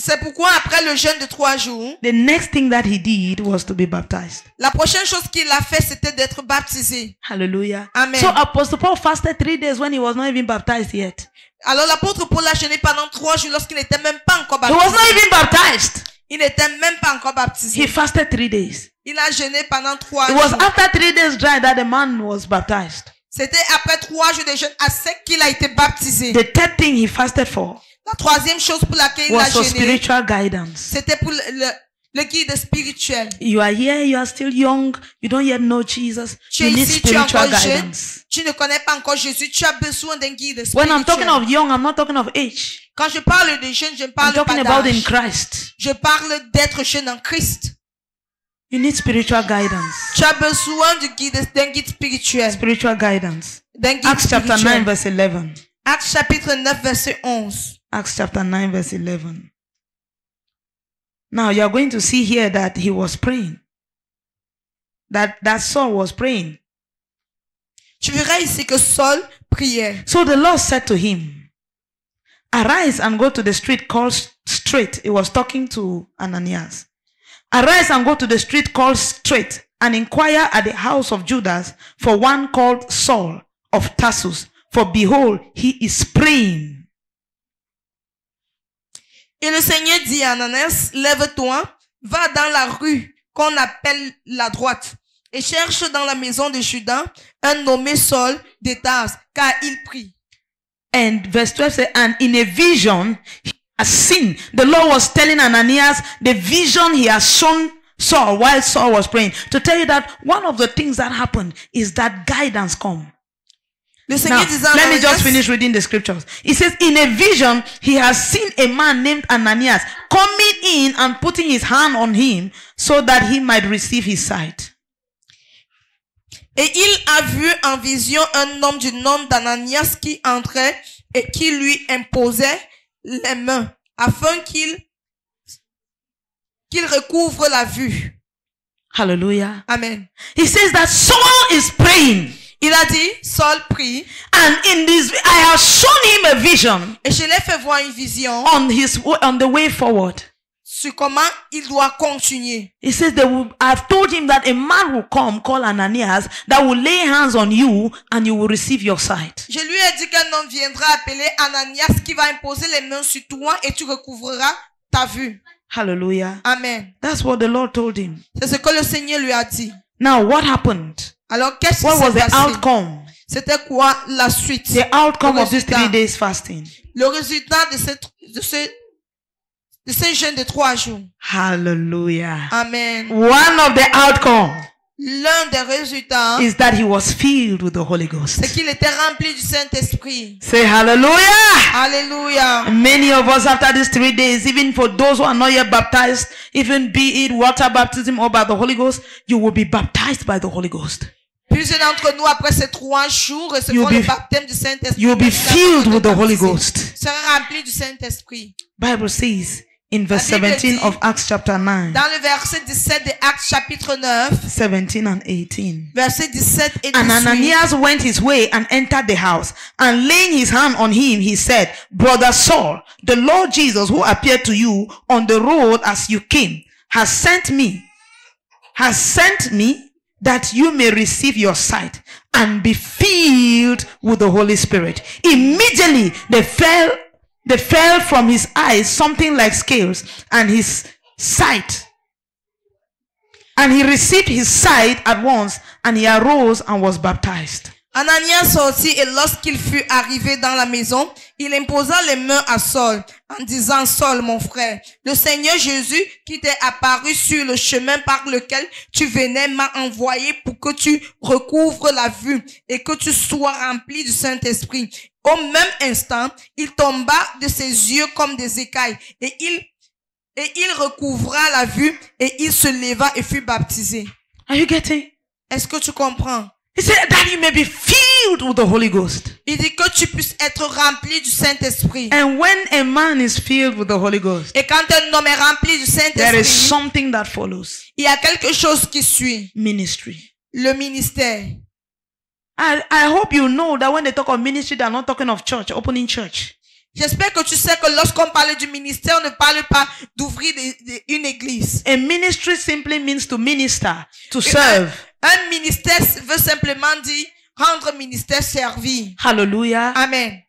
C'est pourquoi après le jeûne de 3 jours, the next thing that he did was to be baptized. la prochaine chose qu'il a fait, c'était d'être baptisé. Hallelujah. Amen. So Apostle Paul fasted 3 days when he was not even baptized yet. Alors l'apôtre Paul a jeûné pendant 3 jours lorsqu'il n'était même pas encore He was not baptisé. even baptized. Il n'était même pas encore He baptisé. fasted 3 days. Il a jeûné pendant 3 It was jours. after 3 days dry that the man was baptized. C'était après 3 jours de jeûne à sec qu'il a été baptisé. The third thing he fasted for La troisième chose pour laquelle il a was for jeûné, spiritual guidance. c'était pour le guide spirituel. You are here, you are still young, you don't yet know Jesus. Tu You es need ici, tu es spiritual encore jeune, guidance. tu ne connais pas encore Jésus, tu as besoin d'un guide When I'm talking spirituel. of young, I'm not talking of age. Quand je parle de jeune, je ne I'm parle talking pas about in d'âge. Christ. Je parle d'être jeune en Christ. You need spiritual guidance. Tu as besoin d'un guide spirituel. Spiritual guidance. D'un guide Acts chapter 9 spirituel. verse 11. Actes chapitre 9 verset 11. Acts chapter 9 verse 11. Now you are going to see here that he was praying. That Saul was praying. Tu verras ici que Saul priait. So the Lord said to him, arise and go to the street called Straight. He was talking to Ananias. Arise and go to the street called Straight and inquire at the house of Judas for one called Saul of Tarsus. For behold, he is praying. Et le Seigneur dit à Ananias, lève-toi, va dans la rue qu'on appelle la droite et cherche dans la maison de Judas un nommé Saul de Tarse, car il prie. And verse 12 says, and in a vision he has seen. The Lord was telling Ananias the vision he has shown Saul while Saul was praying. To tell you that one of the things that happened is that guidance come. Le Now, Seigneur disait à let me Ananias, just finish reading the scriptures. It says, in a vision, he has seen a man named Ananias coming in and putting his hand on him so that he might receive his sight. et il a vu en vision un homme du nom d'Ananias qui entrait et qui lui imposait les mains afin qu'il recouvre la vue. Hallelujah. Amen. He says that Saul is praying. Il a dit, Saul prie, And in this, I have shown him a vision et je l'ai fait voir une vision on the way forward. sur comment il doit continuer. He says I've told him that a man will come called Ananias that will lay hands on you and you will receive your sight. Je lui ai dit qu'un homme viendra appeler Ananias qui va imposer les mains sur toi et tu recouvreras ta vue. Hallelujah. Amen. That's what the Lord told him. C'est ce que le Seigneur lui a dit. Now what happened? Alors qu'est-ce qui What was s'est the passé? outcome? C'était quoi la suite? The outcome Le of this résultat. 3 days fasting. Le résultat de ce jeûne de 3 jours. Hallelujah. Amen. One of the outcome L'un des résultats, is that he was filled with the Holy Ghost. c'est qu'il était rempli du Saint-Esprit. Say hallelujah. Alléluia. Many of us after these 3 days, even for those who are not yet baptized, even be it water baptism or by the Holy Ghost, you will be baptized by the Holy Ghost. Plusieurs d'entre nous, après ces 3 jours, recevront le baptême du Saint-Esprit. You'll be filled with the Holy Ghost. Sera rempli du Saint-Esprit. Bible says in verse La Bible 17 dit, of Acts chapter 9, Dans le verset 17 de Actes chapitre 9, 17 and 18. verset 17 et 18. And Ananias went his way and entered the house, and laying his hand on him, he said, Brother Saul, the Lord Jesus who appeared to you on the road as you came, has sent me that you may receive your sight and be filled with the Holy Spirit. Immediately there fell from his eyes something like scales, and his sight. And he received his sight at once, and he arose and was baptized. Ananias sortit et lorsqu'il fut arrivé dans la maison, il imposa les mains à Saul en disant, Saul, mon frère, le Seigneur Jésus qui t'est apparu sur le chemin par lequel tu venais m'a envoyé pour que tu recouvres la vue et que tu sois rempli du Saint-Esprit. Au même instant, il tomba de ses yeux comme des écailles et il recouvra la vue et il se leva et fut baptisé. Are you getting? Est-ce que tu comprends? He said that you may be filled with the Holy Ghost. Il dit que tu puisses être rempli du Saint-Esprit. And when a man is filled with the Holy Ghost, Et quand un homme est rempli du there is Saint-Esprit, something that follows. il y a quelque chose qui suit. Ministry. Le ministère. I hope you know that when they talk of ministry, they are not talking of church, opening church. J'espère que tu sais que lorsqu'on parle du ministère, on ne parle pas d'ouvrir une église. A ministry simply means to minister, to serve. Un ministère veut simplement dire rendre ministère servir. Hallelujah. Amen.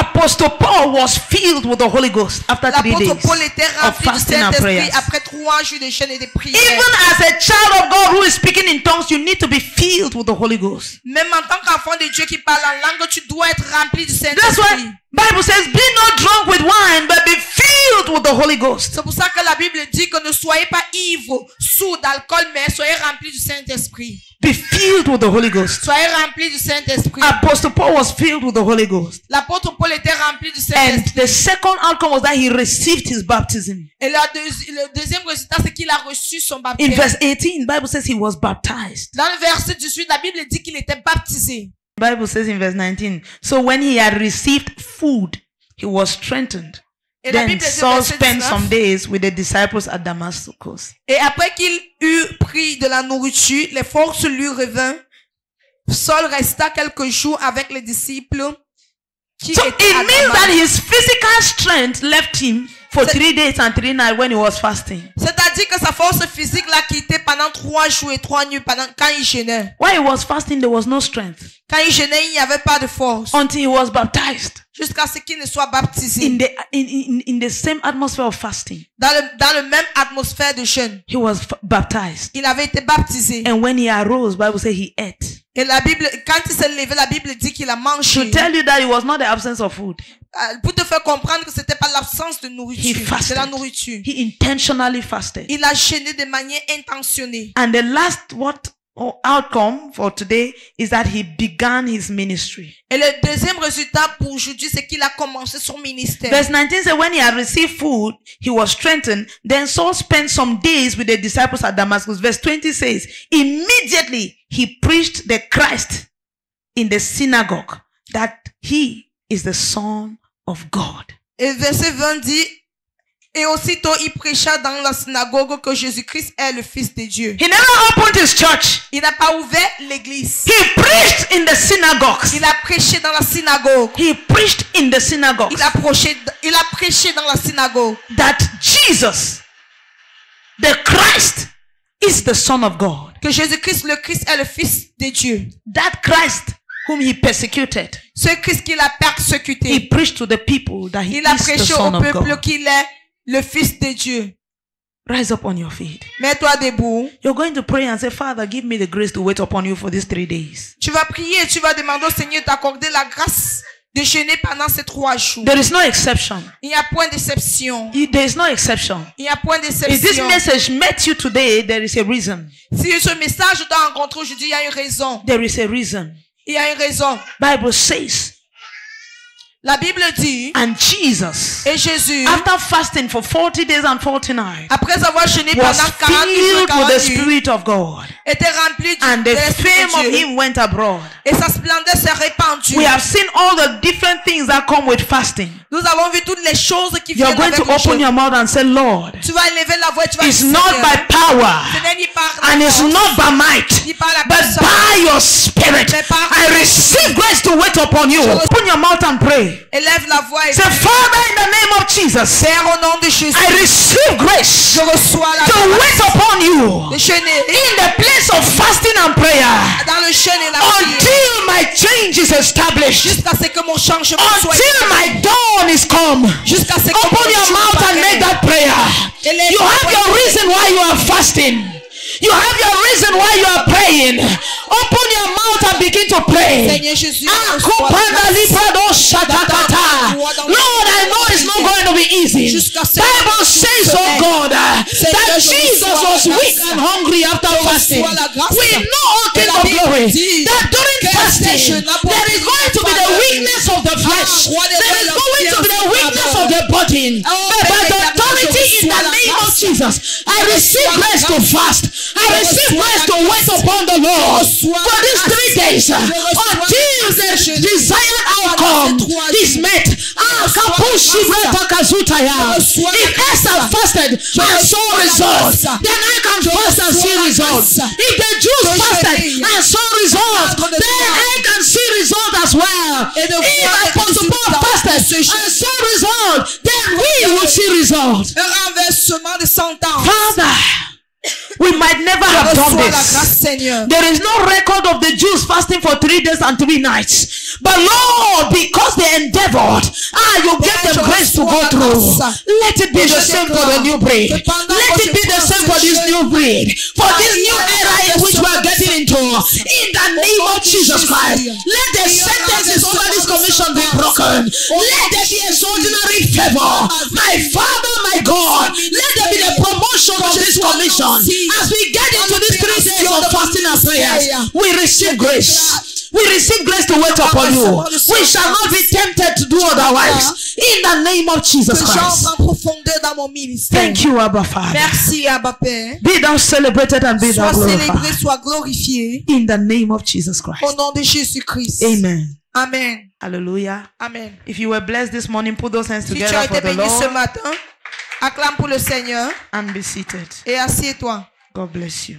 Apostle Paul was filled with the Holy Ghost after 3 days L'apôtre Paul était of rempli du fasting and Saint-Esprit prayers. après 3 jours de jeûne et de prière. Even as a child of God who is speaking in tongues, you need to be filled with the Holy Ghost. Même en tant qu'enfant de Dieu qui parle en langue, tu dois être rempli du That's Saint-Esprit. why Bible says, be not drunk with wine, but be filled with the Holy Ghost. C'est pour ça que la Bible dit que ne soyez pas ivres, sous d'alcool, mais soyez remplis du Saint-Esprit. Be filled with the Holy Ghost. Soyez remplis du Saint-Esprit. Apostle Paul was filled with the Holy Ghost. L'apôtre Paul était rempli du And Saint-Esprit. the second outcome was that he received his baptism. Et le deuxième résultat, c'est qu'il a reçu son In baptême. verse 18, the Bible says he was baptized. Dans le verset 18, la Bible dit qu'il était baptisé. The Bible says in verse 19, so when he had received food, he was strengthened. Et la Then Bible dit au Saul verset spent 19, some days with the disciples at Damascus. et après qu'il eut pris de la nourriture, les forces lui revinrent. Saul resta quelques jours avec les disciples qui So étaient à it means Damas. that his physical strength left him for 3 days and 3 nights when he was fasting. C'est-à-dire que sa force physique l'a quitté pendant 3 jours et 3 nuits quand il jeûnait. While he was fasting, there was no strength Quand il jeûnait, il n'y avait pas de force. until he was baptized Jusqu'à ce qu'il ne soit baptisé. in the same atmosphere of fasting. Dans le même atmosphère de jeûne. He was baptized. Il avait été baptisé. And when he arose, Bible says he ate. Et la Bible, quand il s'est levé, la Bible dit qu'il a To mangé. tell you that it was not the absence of food. Pour te faire comprendre que c'était pas l'absence de nourriture. He fasted. C'est la nourriture. He intentionally fasted. Il a jeûné de manière intentionnée. And the last outcome for today is that he began his ministry. Et le deuxième résultat pour aujourd'hui, c'est qu'il a commencé son ministère. Verse 19 says, when he had received food, he was strengthened. Then Saul spent some days with the disciples at Damascus. Verse 20 says, immediately he preached the Christ in the synagogue, that he is the Son of God. Et verset 20 dit, et aussitôt il prêcha dans la synagogue que Jésus-Christ est le Fils de Dieu. He never opened his church. Il n'a pas ouvert l'église. He preached in the synagogues. Il a prêché dans la synagogue. He preached in the synagogues Il a prêché dans la synagogue. that Jesus, the Christ, is the Son of God. Que Jésus-Christ, le Christ, est le Fils de Dieu. That Christ whom he persecuted, Ce Christ qu'il a he persécuté. preached to the people that he Il a is the prêché au Son of peuple God. qu'il est le Fils de Dieu. Rise up on your feet. Mets-toi debout. You're going to pray and say, Father, give me the grace to wait upon you for these 3 days. Tu vas prier et tu vas demander au Seigneur d'accorder la grâce de jeûner pendant ces 3 jours. There is no exception. Il n'y a point d'exception. There is no exception. Il n'y a point If this d'exception. message met you today, there is a reason. Si ce message t'a rencontré aujourd'hui, il y a une raison. There is a reason. Il y a une raison. Bible says, La Bible dit, and Jesus, et Jésus, after fasting for 40 days and 40 nights, après avoir jeûné was pendant 40 jours et filled with 40 the nuits, Spirit of God. était rempli And de the l'Esprit fame of de Dieu. him went abroad. Et sa splendeur s'est répandue. We have seen all the different things that come with fasting. Nous avons vu toutes les choses qui You're viennent going avec to le open jeûne. your mouth and say, Lord, Tu vas élever la voix et tu vas it's dire, not Seigneur, by power ce n'est ni par la and it's force, not by might, ni par la but puissance. by your spirit. Mais par- I receive grace to wait upon you. Open your mouth and pray. Élève la voix et Say, Father, in the name of Jesus, Père, au nom de Jésus, I receive grace je reçois la to wait upon you de jeûner in the place of fasting and prayer dans le jeûne et la prière until my change is established, jusqu'à ce que mon changement soit until my dawn is come. jusqu'à ce que Open mon your jour mouth and paraît. make that prayer. Élève You la have voix your et- reason why you are fasting. You have your reason why you are praying. Open your mouth and begin to pray. Seigneur Jésus, Ah, reçois la kupanda grâce. librado shatakata. Lord, I know it's not going to be easy. Bible says, oh God, that Jesus was weak and hungry after fasting. We know, O King of glory, that during fasting, there is going to be the weakness of the flesh. There is going to be the weakness of the body. But by the authority in the name of Jesus, I receive grace to fast. I receive grace to wait upon the Lord for these 3 days until the desired outcome is met. If Esther fasted and saw results, then I can fast and see results. If the Jews fasted and saw results, then I can see results as well. If Apostle Paul fasted and saw results, then we will see results. Un renversement de 100 ans. Father, we might never have done Reçois la grâce, this. Seigneur. There is no record of the Jews fasting for 3 days and 3 nights. But Lord, because they endeavored, you gave them grace to go through. Let it be the same for the new breed. Let it be the same for this new breed. For this new era in which we are getting into. In the name of Jesus Christ. Let the sentences over this commission be broken. Let there be extraordinary favor. My Father, my God. Let there be the promotion of this commission. As we get into these 3 days of fasting and prayers, we receive grace. We receive grace to wait upon you. We shall not be tempted to do otherwise. In the name of Jesus Christ. Thank you, Abba Father. Merci, Abba Père. Be thou celebrated and be thou Sois célébré, glorified. sois glorifié. In the name of Jesus Christ. Au nom de Jésus-Christ. Amen. Amen. Hallelujah. Amen. If you were blessed this morning, put those hands Si tu together as for été the béni ce Lord matin, acclame pour le Seigneur and be seated. et assieds-toi. God bless you.